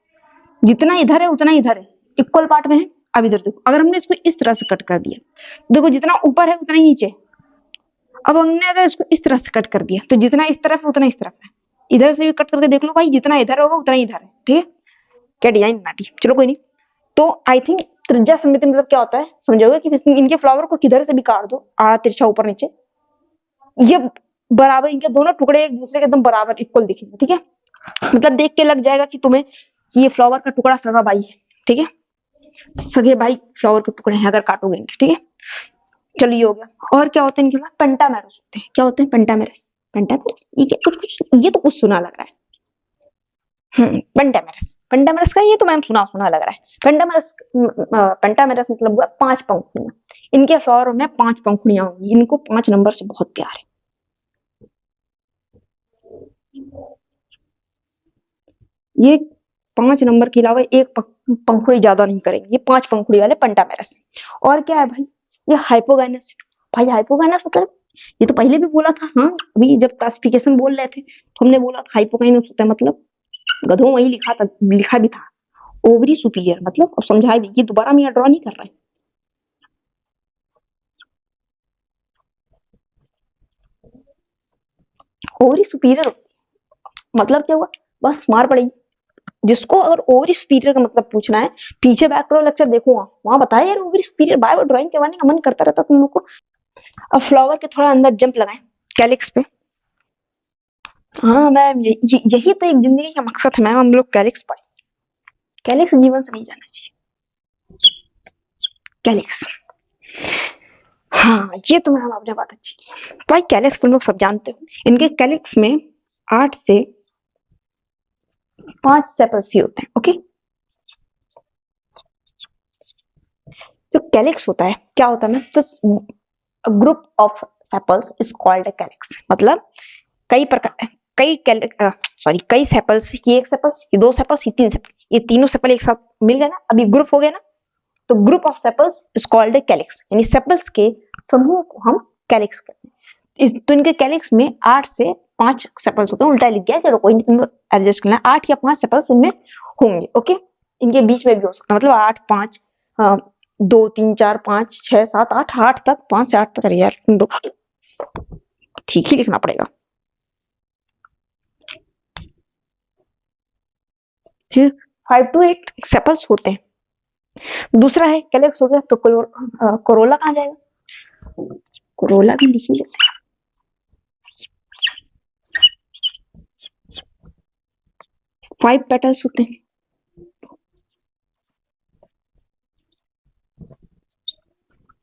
जितना इधर है उतना इधर है, इक्वल पार्ट में है। अब इधर देखो, अगर हमने इसको इस तरह से कट कर दिया, देखो जितना ऊपर है उतना ही नीचे। अब हमने अगर इसको इस तरह से कट कर दिया, तो जितना इस तरफ है उतना इस तरफ है। इधर से भी कट करके देख लो भाई, जितना इधर होगा उतना इधर है, ठीक है। क्या डिजाइन बना दी, चलो कोई नहीं। तो आई थिंक त्रिज्या सममिति मतलब क्या होता है समझोगे, कि इनके फ्लावर को किधर से भी काट दो, आड़ा तिरछा ऊपर नीचे, ये बराबर, इनके दोनों टुकड़े एक दूसरे के एकदम बराबर इक्वल दिखेंगे, ठीक है। मतलब देख के लग जाएगा कि तुम्हें कि ये फ्लावर का टुकड़ा सगा भाई है, ठीक है, सगे भाई फ्लावर के टुकड़े हैं अगर काटोगे इनके, ठीक है। चलो ये हो गया। और क्या होते हैं इनके पास, पेंटामेरस होते हैं। क्या होते हैं पेंटामेरस, ये क्या, कुछ ये तो कुछ सुना लग रहा है। पेंटामेरस का ये तो मैम सुना लग रहा है। पेंटामेरस मतलब हुआ 5 पंखुड़ियां। इनके फ्लावर में 5 पंखुड़ियां होंगी, इनको 5 नंबर से बहुत प्यार है। ये 5 नंबर के अलावा एक पंखुड़ी ज्यादा नहीं करेंगे, ये 5 पंखुड़ी वाले पेंटामेरस। और क्या है भाई, ये हाइपोगाइनस। भाई हाइपोगाइनस मतलब, ये तो पहले भी बोला था, हाँ अभी जब क्लासिफिकेशन बोल रहे थे तो हमने बोला था हाइपोगाइनस होता है मतलब, गधों वही लिखा भी था ओवरी सुपीरियर, मतलब अब समझाए भी, ये दोबारा मैं ड्रॉ नहीं कर रहा है। ओवरी सुपीरियर मतलब क्या हुआ, बस मार पड़ेगी। जिसको अगर ओवरी सुपीरियर का मतलब पूछना है, पीछे बैक करो लेक्चर देखो, वहां बताया यार ओवरी सुपीरियर, बार बार ड्राइंग करवाने का मन करता रहता तुम लोग को। अब फ्लावर के थोड़ा अंदर जंप लगाए कैलिक्स पे। हाँ मैम, यही तो एक जिंदगी का मकसद है मैम, हम लोग कैलिक्स पढ़े। कैलिक्स जीवन से नहीं जाना चाहिए, कैलिक्स। हाँ ये तो मैम आपने बात अच्छी की भाई, कैलिक्स तुम लोग सब जानते हो, इनके कैलिक्स में 8 से 5 सेपल्स ही होते हैं, ओके। जो कैलिक्स होता है क्या होता है ना, तो group of sepals is called calyx. मतलब कई प्रकार, कई सेपल्स, ये एक सेपल्स, ये 2 सेपल्स, ये 3 सेपल्स, ये तीनों सेपल एक साथ मिल गए ना, अभी ग्रुप हो गया ना, तो group of sepals is called calyx, यानी सेपल्स के समूह को हम कैलिक्स कहते हैं। तो इनके कैलिक्स में 8 से 5 सेपल्स होते हैं, उल्टा लिख गया, चलो कोई नहीं, तुम एडजस्ट करना, 8 या 5 सेपल्स इनमें होंगे, ओके। इनके बीच में भी हो सकता है, मतलब 8 5, 2 3 4 5 6 7 8, 8 तक, 5 से 8 तक। अरे यार तुम ठीक ही लिखना पड़ेगा। फिर 5 to 8 सेपल्स होते हैं, दूसरा है कैलेक्स हो गया, तो कोरोला कहाँ जाएगा? कोरोला भी लिख ही लेते हैं। 5 पेटल्स होते हैं।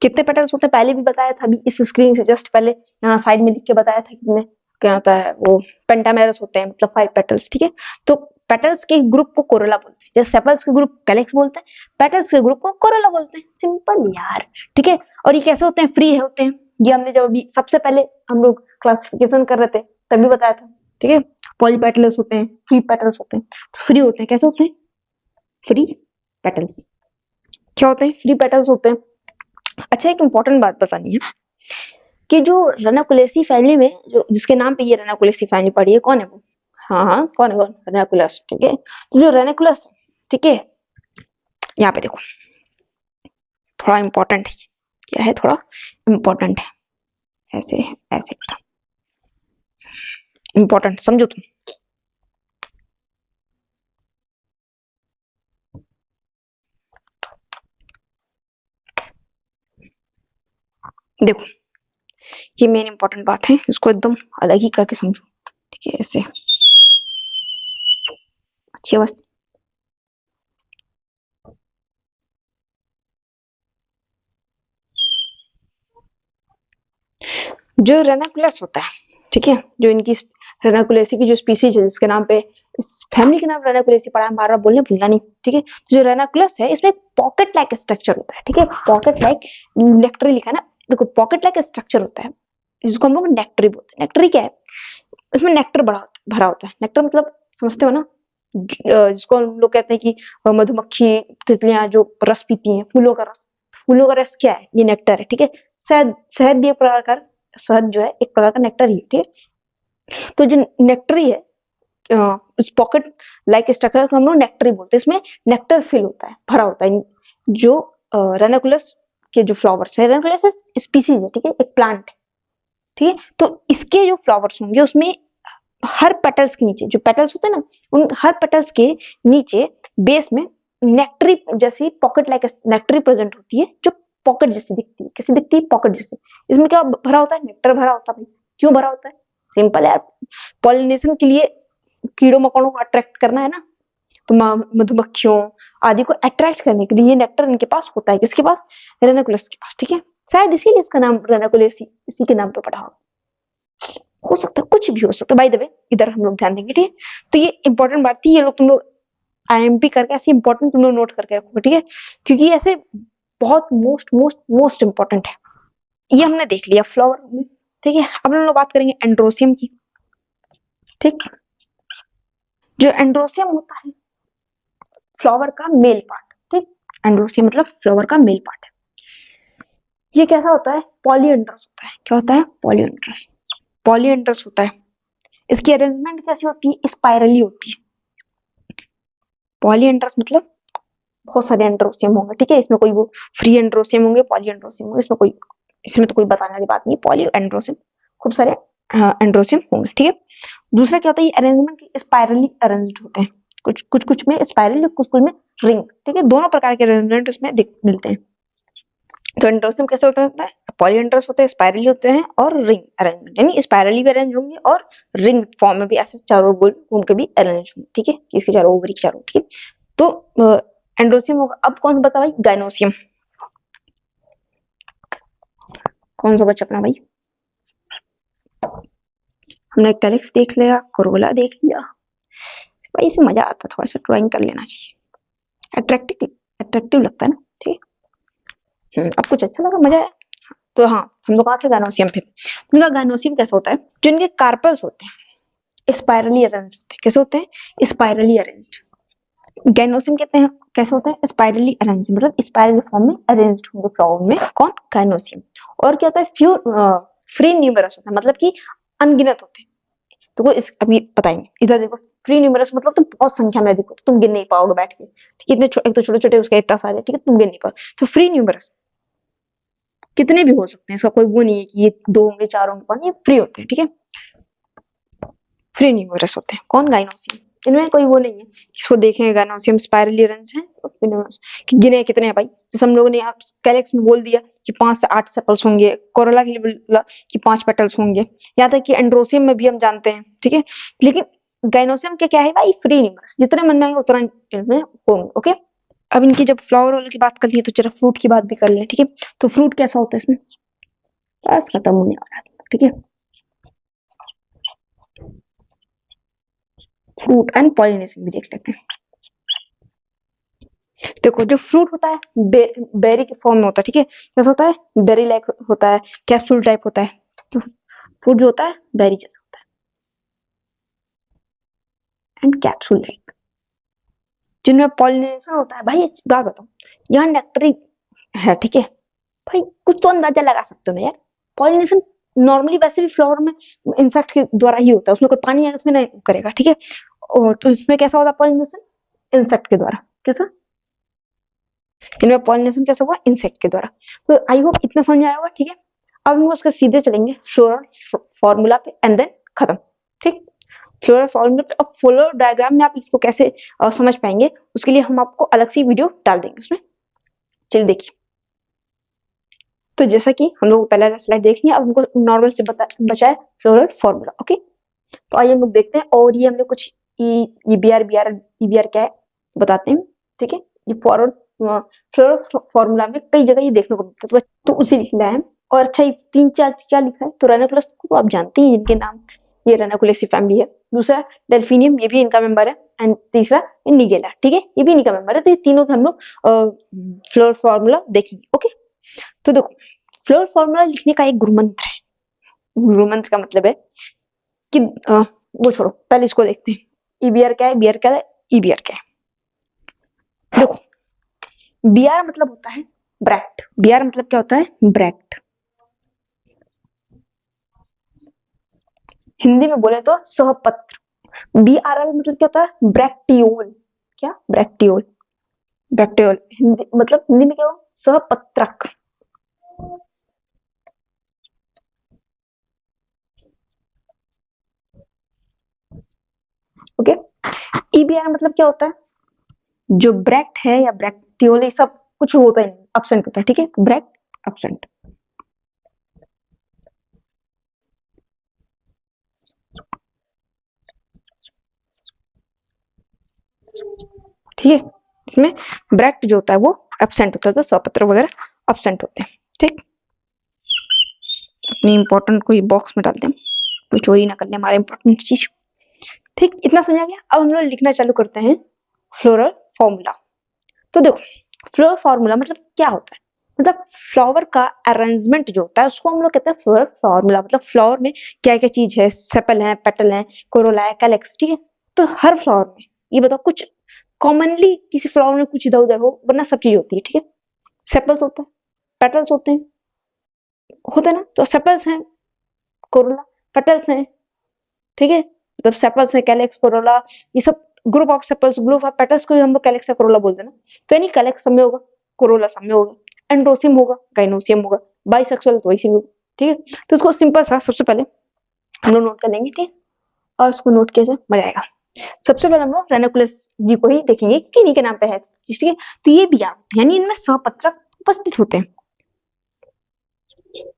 कितने पेटल्स होते हैं पहले भी बताया था, अभी इस स्क्रीन से जस्ट पहले यहाँ साइड में लिख के बताया था कितने, क्या होता है वो पेंटामेरस होते हैं, मतलब 5 पेटल्स, ठीक है। तो पेटल्स के ग्रुप को कोरोला बोलते हैं, जैसे सेपल्स के ग्रुप कैलेक्स बोलते हैं, पेटल्स के ग्रुप को कोरोला बोलते हैं। सिंपल यार, ठीक है। और ये कैसे होते हैं? फ्री होते हैं। ये हमने जब अभी सबसे पहले हम लोग क्लासिफिकेशन कर रहे थे तभी बताया था, ठीक है। पॉलीपेटल्स होते हैं, फ्री पेटल्स होते हैं। तो फ्री होते हैं, कैसे होते हैं? Free petals. क्या होते हैं? फ्री पेटल्स होते हैं। अच्छा, एक इंपॉर्टेंट बात बतानी है कि जो रनाकुलेसी फैमिली में जो जिसके नाम पे ये रनाकुलेसी फैमिली पड़ी है, कौन है वो? हाँ हाँ, कौन है वो? रनाकुलस, ठीक है। तो जो रनाकुलस, ठीक है, यहाँ पे देखो, थोड़ा इंपॉर्टेंट है। क्या है? थोड़ा इंपॉर्टेंट है। ऐसे ऐसे इंपॉर्टेंट समझो तुम। देखो, ये मेन इंपॉर्टेंट बात है, इसको एकदम अलग ही करके समझो, ठीक है। ऐसे अच्छी अवस्था। जो रेनाकुलस होता है, ठीक है, जो इनकी रेनाकुलेसी की जो स्पीसीज है जिसके नाम पे इस फैमिली के नाम रेनाकुलेसी पड़ा है, बार बार बोलने भूलना नहीं, ठीक है। तो जो रेनाकुलस है इसमें पॉकेट लाइक स्ट्रक्चर होता है, ठीक है। पॉकेट लाइक, नेक्टरी लिखा है ना, देखो पॉकेट लाइक स्ट्रक्चर होता है, जिसको हम लोग नेक्टरी बोलते हैं। नेक्टरी क्या है? उसमें नेक्टर भरा होता है। नेक्टर मतलब समझते हो ना? जिसको हम लोग कहते हैं कि मधुमक्खी, तितलियां जो रस पीती हैं, फूलों का रस। फूलों का रस क्या है? ये नेक्टर है, ठीक है। शहद, शहद भी एक प्रकार का, शहद जो है एक प्रकार का नेक्टर ही है, ठीक है। तो जो नेक्टरी है, उस पॉकेट लाइक स्ट्रक्चर को हम लोग नेक्टरी बोलते हैं। इसमें नेक्टर फिल होता है, भरा होता है। जो रेनाकुलस के जो फ्लावर्स है, रेनाकुलस स्पीसीज है, ठीक है, एक प्लांट है, ठीक है। तो इसके जो फ्लावर्स होंगे उसमें हर पेटल्स के नीचे, जो पेटल्स होते हैं ना, उन हर पेटल्स के नीचे बेस में नेक्टरी जैसी पॉकेट लाइक नेक्टरी प्रेजेंट होती है, जो पॉकेट जैसी दिखती है। कैसी दिखती है? पॉकेट जैसी। इसमें क्या भरा होता है? नेक्टर भरा होता है। क्यों भरा होता है? सिंपल यार, पॉलिनेशन के लिए कीड़ों मकोड़ों को अट्रैक्ट करना है ना, तो मधुमक्खियों आदि को अट्रैक्ट करने के लिए ये नेक्टर इनके पास होता है। किसके पास? रेनाकुलस के पास, ठीक है। शायद इसीलिए इसका नाम रेनाकुलेसी इसी के नाम पे पड़ा हो सकता है, कुछ भी हो सकता है। बाय द वे, इधर हम लोग ध्यान देंगे, ठीक है। तो ये इंपॉर्टेंट बात थी, ये लोग तुम लोग आईएमपी करके ऐसे इंपॉर्टेंट तुम लोग नोट करके रखोगे, ठीक है, क्योंकि ऐसे बहुत मोस्ट मोस्ट मोस्ट इंपॉर्टेंट है। ये हमने देख लिया फ्लावर में, ठीक है। अब हम लोग बात करेंगे एंड्रोसियम की, ठीक। जो एंड्रोसियम होता है फ्लावर का मेल पार्ट, ठीक। एंड्रोसियम मतलब फ्लावर का मेल पार्ट है। ये कैसा होता है? पॉलीएंड्रस होता है। क्या होता है? पॉलीएंड्रस। पॉलीएंड्रस होता है। इसकी अरेंजमेंट कैसी होती है? स्पाइरली होती है। पॉलीएंड्रस मतलब बहुत सारे एंड्रोसियम होंगे, ठीक है। इसमें कोई वो फ्री एंड्रोसियम होंगे, पॉली एंड्रोसियम होंगे, इसमें तो कोई बताने वाली बात नहीं है। पॉली एंड्रोसियम खूब सारे एंड्रोसियम होंगे, ठीक है। दूसरा क्या होता है? ये अरेंजमेंट स्पाइरली अरेंज्ड होते हैं। कुछ कुछ कुछ में स्पाइरल, कुछ कुछ में रिंग, ठीक है। दोनों प्रकार के अरेंजमेंट उसमें मिलते हैं। तो एंड्रोसियम कैसे होता है? पॉलीएंड्रस होते हैं, स्पाइरली होते हैं और रिंग अरेंजमेंट, यानी स्पाइरली भी अरेंज होंगे और रिंग फॉर्म में भी ऐसे चारों गोल घूम के भी अरेंज होंगे, ठीक है। इसके चारों ओवरी के चारों, ठीक है। तो एंड्रोसियम होगा। अब कौन सा बता भाई? गाइनोसियम। कौन सा बचा अपना भाई? हमने कैलिक्स देख लिया, कोरोला देख लिया भाई। इसे मजा आता, थोड़ा सा ड्राइंग कर लेना चाहिए, अट्रैक्टिव अट्रैक्टिव लगता है ना, ठीक है। अब कुछ अच्छा लगा, मजा आया। तो हाँ, हम लोग कहा थे गाइनोसियम पे। उनका गाइनोसियम कैसा होता है? जो इनके कार्पल्स होते हैं स्पाइरली अरेंज होते हैं। कैसे होते हैं? Spirally arranged. गाइनोसियम कहते हैं कैसे होते हैं? स्पाइरली अरेंज, मतलब स्पाइरल फॉर्म में अरेंज्ड होंगे फ्लावर में। कौन? गाइनोसियम। और क्या होता है? फ्यू फ्री न्यूमरस होता है, मतलब कि अनगिनत होते हैं। तो वो इस अभी बताएंगे। इधर देखो, फ्री न्यूमरस मतलब तुम बहुत संख्या में देखो, तुम गिन नहीं पाओगे बैठ के, ठीक है। इतने एक तो छोटे छोटे उसके इतना सारे, ठीक है, तुम गिन नहीं पाओगे। तो फ्री न्यूमरस कितने भी हो सकते हैं, इसका कोई वो नहीं है कि ये 2 होंगे 4 होंगे, ये फ्री होते हैं, ठीक है। फ्री न्यूमरस होते हैं। कौन? गाइनोसियम। इनमें कोई वो नहीं है इसको देखें गाइनोसियम स्पाइरली रंस है कि गिने कितने हैं भाई। जैसे हम लोगों ने आप कैलेक्स में बोल दिया कि 5 से 8 सेपल्स होंगे, कोरोला के लिए बोला कि 5 पेटल्स होंगे, यहाँ तक कि एंड्रोसियम में भी हम जानते हैं, ठीक है। लेकिन गाइनोसियम के क्या है भाई, फ्री न्यूमरस, जितने मन में आएंगे उतना इनमें होंगे, ओके। अब इनकी जब फ्लावर वाले की बात कर ली तो जरा फ्रूट की बात भी कर लें, ठीक है। तो फ्रूट कैसा होता है इसमें, बस खत्म होने वाला है, ठीक है। फ्रूट एंड पॉलिनेशन भी देख लेते हैं। देखो जो फ्रूट होता है बेरी के फॉर्म में होता है, ठीक है। कैसा होता है, बेरी लाइक होता है, कैप्सूल टाइप होता है। तो फ्रूट जो होता है बेरी जैसा होता है एंड कैप्सूल लाइक। जिनमें पॉलिनेशन होता है भाई, बात बताओ, यहाँ नेक्टरी है, ठीक है भाई, कुछ तो अंदाजा लगा सकते हो ना यार। पॉलिनेशन नॉर्मली वैसे भी फ्लावर में इंसेक्ट के द्वारा ही होता है, उसमें कोई पानी है उसमें नहीं करेगा, ठीक है। और तो इसमें कैसा होता है पॉलिनेशन, इंसेक्ट के द्वारा। कैसा, इनमें पॉलिनेशन कैसा हुआ, इंसेक्ट के द्वारा। तो आई होप इतना समझ आया होगा, ठीक है। अब हम उसका सीधे चलेंगे फ्लोरल फॉर्मूला पे एंड देन खत्म, ठीक। फ्लोरल फॉर्मूला पे, अब फ्लोरल डायग्राम में आप इसको कैसे समझ पाएंगे, उसके लिए हम आपको अलग से वीडियो डाल देंगे उसमें। चलिए देखिए, तो जैसा कि हम लोग पहले स्लाइड देख लिया, अब हमको नॉर्मल से बचा है फ्लोरल फॉर्मूला, ओके। तो आइए हम लोग देखते हैं, और ये हम लोग कुछ ईबीआर ईबीआर क्या है बताते हैं, ठीक है। ये फॉरवर्ड फ्लोरल फॉर्मूला में कई जगह ये देखने को मिलता है, तो उसे लिखना है। और अच्छा, ये 3-4 क्या लिखा है, तो रेनाकुलस को आप जानते हैं जिनके नाम, ये रेनाकुलेसी फैमिली है। दूसरा डेल्फिनियम, ये भी इनका मेंबर है। एंड तीसरा निगेला, ठीक है, ये भी इनका मेंबर है। तो ये तीनों का हम लोग फ्लोरल फॉर्मूला देखेंगे, ओके। तो देखो, फ्लोरल फॉर्मूला लिखने का एक गुरु मंत्र है। गुरु मंत्र का मतलब है कि वो छोड़ो, पहले इसको देखते हैं। ईबीआर क्या है, बीआर क्या है, ईबीआर क्या है। देखो, बीआर मतलब होता है ब्रैक्ट। बीआर मतलब क्या होता है, ब्रैक्ट। हिंदी में बोले तो सहपत्र। बीआरएल मतलब क्या होता है, ब्रैक्टियोल। क्या, ब्रैक्टियोल, ब्रैक्टियोल हिंदी मतलब, हिंदी में क्या हो, सहपत्रक। ओके। ईबीआर मतलब क्या होता है, जो ब्रैक्ट है या ब्रैक्टियोल, सब कुछ होता है, एब्सेंट होता है, ठीक है। ब्रैक्ट एब्सेंट, ठीक है। इसमें ब्रैक्ट जो होता है वो एब्सेंट होता है, तो स्वपत्र वगैरह एब्सेंट होते हैं, ठीक। अपनी इंपॉर्टेंट कोई बॉक्स में डालते हैं, कोई चोरी ना कर ले हमारे इंपॉर्टेंट चीज, ठीक। इतना समझ आ गया। अब हम लोग लिखना चालू करते हैं फ्लोरल फॉर्मूला। तो देखो, फ्लोरल फॉर्मूला मतलब क्या होता है, मतलब फ्लावर का अरेंजमेंट जो होता है उसको हम लोग कहते हैं फ्लोरल फॉर्मूला। मतलब फ्लावर में क्या क्या चीज है, सेपल है, पेटल है, कोरोला है, कैलेक्स, ठीक है। तो हर फ्लावर में ये बताओ, कुछ कॉमनली किसी फ्लावर में कुछ इधर उधर हो, वरना सब चीज होती है, ठीक है। सेपल्स होता है, पेटल्स होते हैं ना, तो सेपल्स हैं, कोरोला, पेटल्स हैं, ठीक है। मतलब सेपल्स है, कैलेक्स, कोरोला, ये सब group of sepals, group of petals को हम लोग कैलेक्स या कोरोला बोलते हैं ना। तो यानी कैलेक्स सब में होगा, कोरोला सब में होगा, एंड्रोसियम होगा, गाइनोसियम होगा, बाइसेक्सुअल तो वैसे भी होगा, ठीक है। तो इसको सिंपल सा सबसे पहले हम लोग नोट कर लेंगे, ठीक है। और इसको नोट किया जाए, मजा आएगा। सबसे पहले हम लोग रेनाकुलस जी को ही देखेंगे क्योंकि इन्हीं के नाम पे है, ठीक है। तो ये बिया यानी इनमें सहपत्रक उपस्थित होते हैं,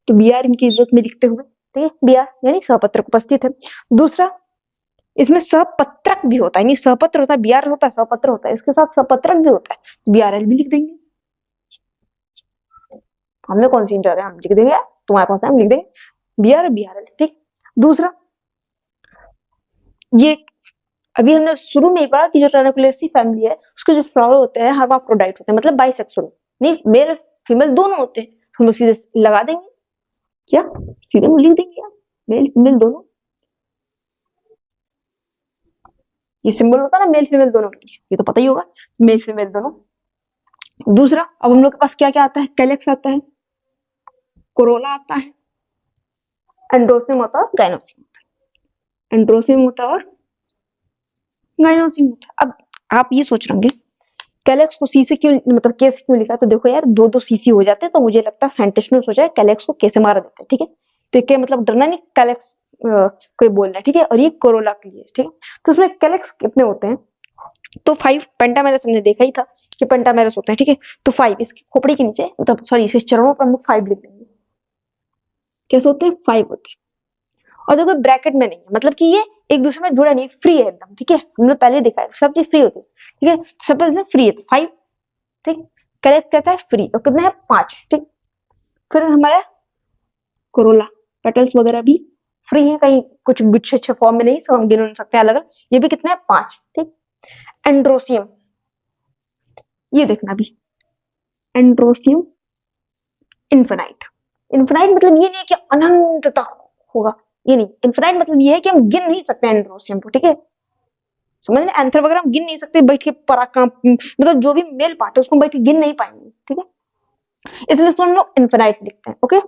तो बीआर इनकी इज्जत में लिखते हुए, ठीक है, बीआर यानी सहपत्रक उपस्थित है। दूसरा, इसमें सहपत्रक भी होता है, यानी सहपत्र होता है, बीआर होता है, सहपत्र होता है, इसके साथ सहपत्रक भी होता है, तो बीआरएल भी लिख देंगे। हमें कौन सी इंटर है, हम लिख देंगे, तुम्हारे पास है हम लिख देंगे बीआर बीआरएल, ठीक। दूसरा, ये अभी हमने शुरू में ही पढ़ा कि जो रेनाकुलेसी फैमिली है उसके जो फ्लावर होते हैं हर्माफ्रोडाइट होते हैं, मतलब बाइसेक्सुअल, नहीं मेल फीमेल दोनों होते हैं। तो हम लोग सीधे लगा देंगे, क्या सीधे हम लिख देंगे यार, मेल फीमेल दोनों। ये सिंबल होता है ना मेल फीमेल दोनों के लिए, ये तो पता ही होगा, मेल फीमेल दोनों। दूसरा, अब हम लोग के पास क्या क्या आता है, कैलेक्स आता है, कोरोला आता है, एंड्रोसियम होता है और गाइनोसियम होता है, एंड्रोसियम होता है और गाइनोसियम होता है। अब आप ये सोच रहे होंगे कैलेक्स को सी से क्यों, मतलब के से क्यों लिखा, तो देखो यार, दो दो सी हो जाते हैं, तो मुझे लगता है साइंटिस्ट ने सोचा है कैलेक्स को कैसे मारा देते हैं, ठीक है। तो क्या मतलब डरना नहीं कैलेक्स कोई बोल रहा है, ठीक है, और ये कोरोला के लिए, ठीक है। तो उसमें कैलेक्स कितने होते हैं? तो 5 पेंटामेरस हमने देखा ही था कि पेंटामेरस होते हैं, ठीक है। तो 5 इसकी खोपड़ी के नीचे, मतलब सॉरी इसके चरणों पर हम लोग 5 लिख देंगे। कैसे होते हैं? 5 होते हैं। और देखो ब्रैकेट में नहीं है, मतलब कि ये एक दूसरे में जुड़ा नहीं, फ्री है एकदम, ठीक है। हमने पहले देखा है सब चीज फ्री होती है, ठीक है। सपोज फ्री है तो 5, ठीक। कलेक्ट कहता है फ्री, और कितने हैं? 5, ठीक। फिर हमारा कोरोला पेटल्स वगैरह भी फ्री है, कहीं कुछ गुच्छे अच्छे फॉर्म में नहीं, सब हम गिन सकते हैं अलग अलग। ये भी कितने हैं? 5, ठीक। एंड्रोसियम, ये देखना भी, एंड्रोसियम इन्फिनाइट। इन्फिनाइट मतलब ये नहीं है कि अनंत तक होगा, ये नहीं। इन्फिनाइट मतलब ये है कि हम गिन नहीं सकते एंड्रोसियम को, ठीक है। समझ रहे? एंथर वगैरह हम गिन नहीं सकते बैठ के, पराक्रम मतलब जो भी मेल पार्ट है उसको बैठ के गिन नहीं पाएंगे, ठीक है। इसलिए उसको हम लोग इन्फिनाइट लिखते हैं, ओके।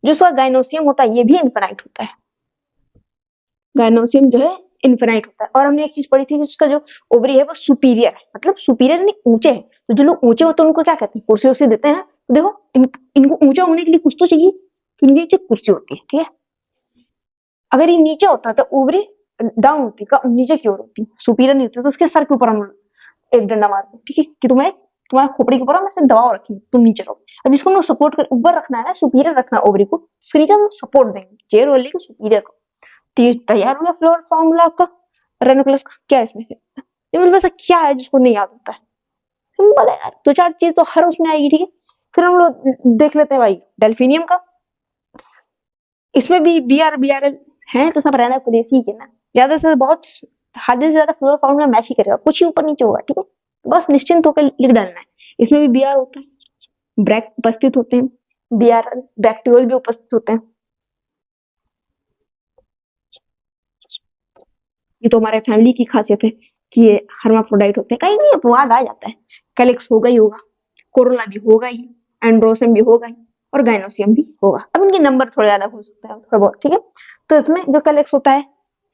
जो उसका गाइनोसियम होता है ये भी इन्फिनाइट होता है, गाइनोसियम जो है इन्फिनाइट होता है। और हमने एक चीज पढ़ी थी कि उसका जो ओवरी है वो सुपीरियर है, मतलब सुपीरियर नहीं ऊंचे है। तो जो लोग ऊंचे होते हैं उनको क्या कहते हैं? कुर्सी उर्सी देते हैं ना। तो देखो इनको ऊंचा होने के लिए कुछ तो चाहिए, तो इनके नीचे कुर्सी होती है, ठीक है। अगर ये नीचे होता तो ओवरी डाउन होती, नीचे की ओर होती, सुपीरियर नहीं होती, तो उसके सर के ऊपर हम एक डंडा मारते हैं, ठीक है, कि तुम्हारे खोपड़ी के ऊपर हम ऐसे दबाव रखी, तुम नीचे रहो। अब इसको हम सपोर्ट कर ऊपर रखना है ना, सुपीरियर रखना है ओवरी को, इसके नीचे हम सपोर्ट देंगे चेयर वाली को, सुपीरियर को। तैयार हो गया फ्लोर फॉर्मूला आपका रेनोक्लेस का। क्या है इसमें? ये ऐसा क्या है जिसको नहीं याद होता है? सिंपल है यार, 2-4 चीज तो हर उसमें आएगी, ठीक है। फिर हम लोग देख लेते हैं भाई डेल्फिनियम का। इसमें भी BR BRL है, तो सब रहना ही है ना। ज्यादा से बहुत हद से ज्यादा फ्लोर फॉर्मूला मैच ही करेगा, कुछ ही ऊपर नीचे होगा, ठीक है। बस निश्चिंत होकर लिख डालना है। इसमें भी BR होता है, ब्रैक उपस्थित होते हैं, BRL बैक्टीरियल भी उपस्थित होते हैं। ये तो हमारे फैमिली की खासियत है कि ये हर्माफ्रोडाइट होते हैं। कहीं कहीं अपवाद आ जाता है, कैलेक्स होगा ही होगा, कोरोला भी होगा ही, एंड्रोसियम भी होगा ही, और गाइनोसियम भी होगा। अब इनके नंबर थोड़े अलग हो सकते हैं, थोड़ा बहुत, ठीक है। तो इसमें जो कैलेक्स होता है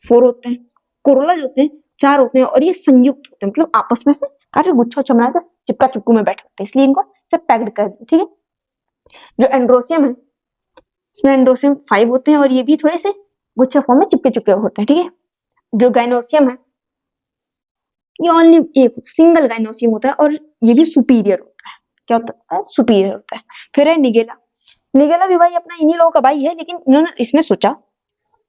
4 होते हैं, कोरोला जो होते हैं 4 होते हैं, और ये संयुक्त होते हैं, मतलब आपस में से काफी गुच्छा उच्छा बना के चिपका चिपकू में बैठे होते हैं, इसलिए इनको सब पैक्ड कर दिया, ठीक है। जो एंड्रोसियम है इसमें एंड्रोसियम 5 होते हैं, और ये भी थोड़े से गुच्छा फॉर्म में चिपके चिपके होते हैं, ठीक है। जो गाइनोसियम है ये ओनली एक सिंगल गाइनोसियम होता है, और ये भी सुपीरियर होता है। क्या होता है? सुपीरियर होता है। फिर है निगेला। निगेला भी भाई अपना इन्हीं लोगों का भाई है, लेकिन इसने सोचा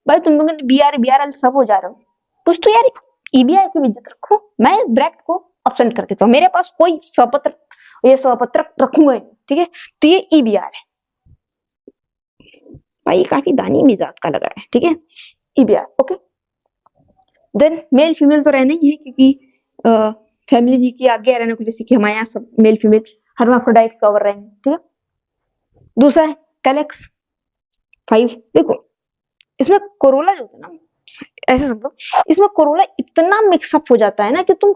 भाई तुम लोग BR सब हो जा रहे हो, कुछ तो यार EBR की इज्जत रखो। मैं ब्रैकेट को अपसेंट कर देता हूँ, मेरे पास कोई स्वपत्र ये स्वपत्रक रखूंगा ही नहीं, ठीक है। तो ये EBR है भाई, काफी दानी मिजाज का लग रहा है, ठीक है। EBR, okay. Then male female तो रहना ही है, क्योंकि फैमिली जी की आज्ञा रहने को, जैसे कि हमारे यहाँ सब मेल फीमेल हर्माफ्रोडाइट फ्लावर रहेंगे, ठीक है। दूसरा है कैलेक्स 5। देखो इसमें कोरोला जो होता है ना, ऐसे समझो इसमें कोरोला इतना मिक्सअप हो जाता है ना कि तुम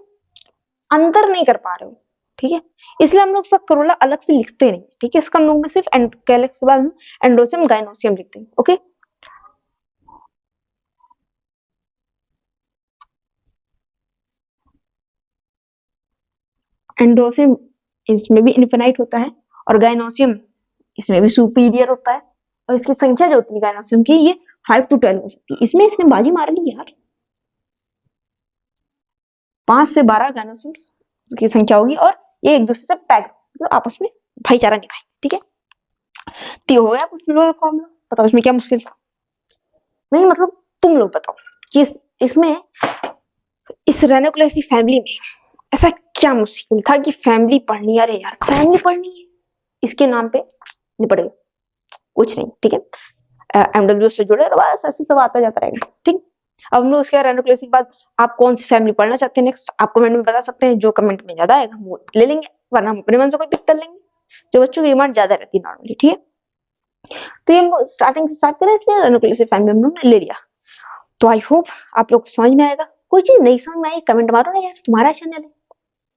अंतर नहीं कर पा रहे हो, ठीक है। इसलिए हम लोग सब कोरोला अलग से लिखते नहीं, ठीक है। इसका हम लोग में सिर्फ कैलेक्स के बाद एंड्रोसियम गाइनोसियम लिखते हैं, ओके। एंड्रोसियम इसमें भी इन्फिनाइट होता है, और गाइनोसियम इसमें भी सुपीरियर होता है। और इसकी संख्या जो होती है गाइनोसियम की, ये 5 to 12 हो सकती है। इसमें इसने बाजी मार ली यार, 5 से 12 गाइनोसियम की संख्या होगी, और ये एक दूसरे से पैक, मतलब आपस में भाईचारा निभाए, ठीक है। तो ये हो गया कुछ फॉर्मूला। बताओ इसमें क्या मुश्किल था? नहीं मतलब तुम लोग बताओ कि इसमें इस रेनोक्लेसी फैमिली में ऐसा क्या मुश्किल था कि फैमिली पढ़नी, अरे यार फैमिली पढ़नी है इसके नाम पे निपट गए, कुछ नहीं, ठीक है। MW से जुड़े और बस ऐसे सब आता जाता रहेगा, ठीक। अब हम लोग उसके रेनोक्लेसी के बाद आप कौन सी फैमिली पढ़ना चाहते हैं नेक्स्ट, आप कमेंट में बता सकते हैं। जो कमेंट में ज्यादा आएगा वो ले लेंगे, वरना हम अपने मन से कोई पिक कर लेंगे। जो बच्चों की डिमांड ज्यादा रहती है नॉर्मली, ठीक है। तो ये हम स्टार्टिंग से स्टार्ट करें, इसलिए रेनोक्लेसी फैमिली हम लोग ने ले लिया। तो आई होप आप लोग को समझ में आएगा। कोई चीज नहीं समझ में आई कमेंट मारो ना यार, तुम्हारा चैनल है,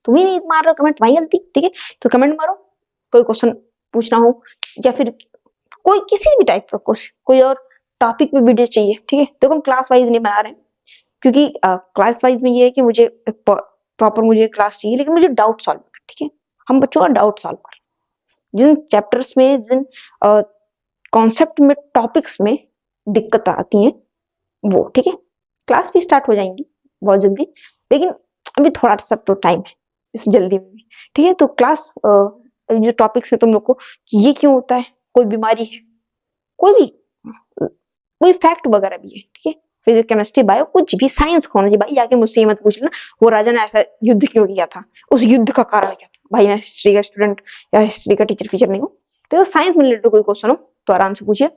तुम ही नहीं मार रहे हो कमेंट, तुम्हारी गलती, ठीक है। तो कमेंट मारो, कोई क्वेश्चन पूछना हो, या फिर कोई किसी भी टाइप का क्वेश्चन, कोई और टॉपिक पे वीडियो चाहिए, ठीक है। देखो हम क्लास वाइज नहीं बना रहे हैं, क्योंकि क्लास वाइज में ये है कि मुझे प्रॉपर मुझे क्लास चाहिए, लेकिन मुझे डाउट सॉल्व कर, ठीक है। हम बच्चों का डाउट सॉल्व कर, जिन चैप्टर्स में, जिन कॉन्सेप्ट में, टॉपिक्स में दिक्कत आती हैं वो, ठीक है। क्लास भी स्टार्ट हो जाएंगी बहुत जल्दी, लेकिन अभी थोड़ा सा तो टाइम है इस जल्दी में भी, ठीक है। तो क्लास जो टॉपिक्स है तुम लोग को कि ये क्यों होता है, कोई बीमारी है, कोई भी कोई फैक्ट वगैरह भी है, ठीक है। फिजिक्स केमिस्ट्री बायो कुछ भी, साइंस होना चाहिए भाई। आके मुझसे ये मत पूछ लेना वो राजा ने ऐसा युद्ध क्यों किया था, उस युद्ध का कारण क्या था। भाई मैं हिस्ट्री का स्टूडेंट या हिस्ट्री का टीचर फीचर नहीं हूँ। तो साइंस में रिलेटेड कोई क्वेश्चन हो तो आराम से पूछिए,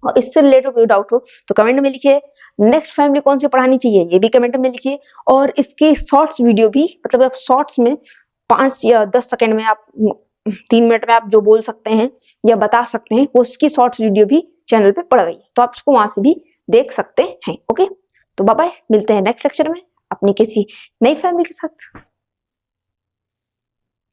और इससे रिलेटेड कोई डाउट हो तो कमेंट में लिखिए। नेक्स्ट फैमिली कौन सी पढ़ानी चाहिए ये भी कमेंट में लिखिए, और इसके शॉर्ट्स वीडियो भी, मतलब आप शॉर्ट्स में 5 या 10 सेकंड में आप 3 मिनट में आप जो बोल सकते हैं या बता सकते हैं, वो उसकी शॉर्ट्स वीडियो भी चैनल पे पड़ गई है, तो आप उसको वहां से भी देख सकते हैं। ओके, तो बाय बाय, मिलते हैं नेक्स्ट लेक्चर में अपनी किसी नई फैमिली के साथ।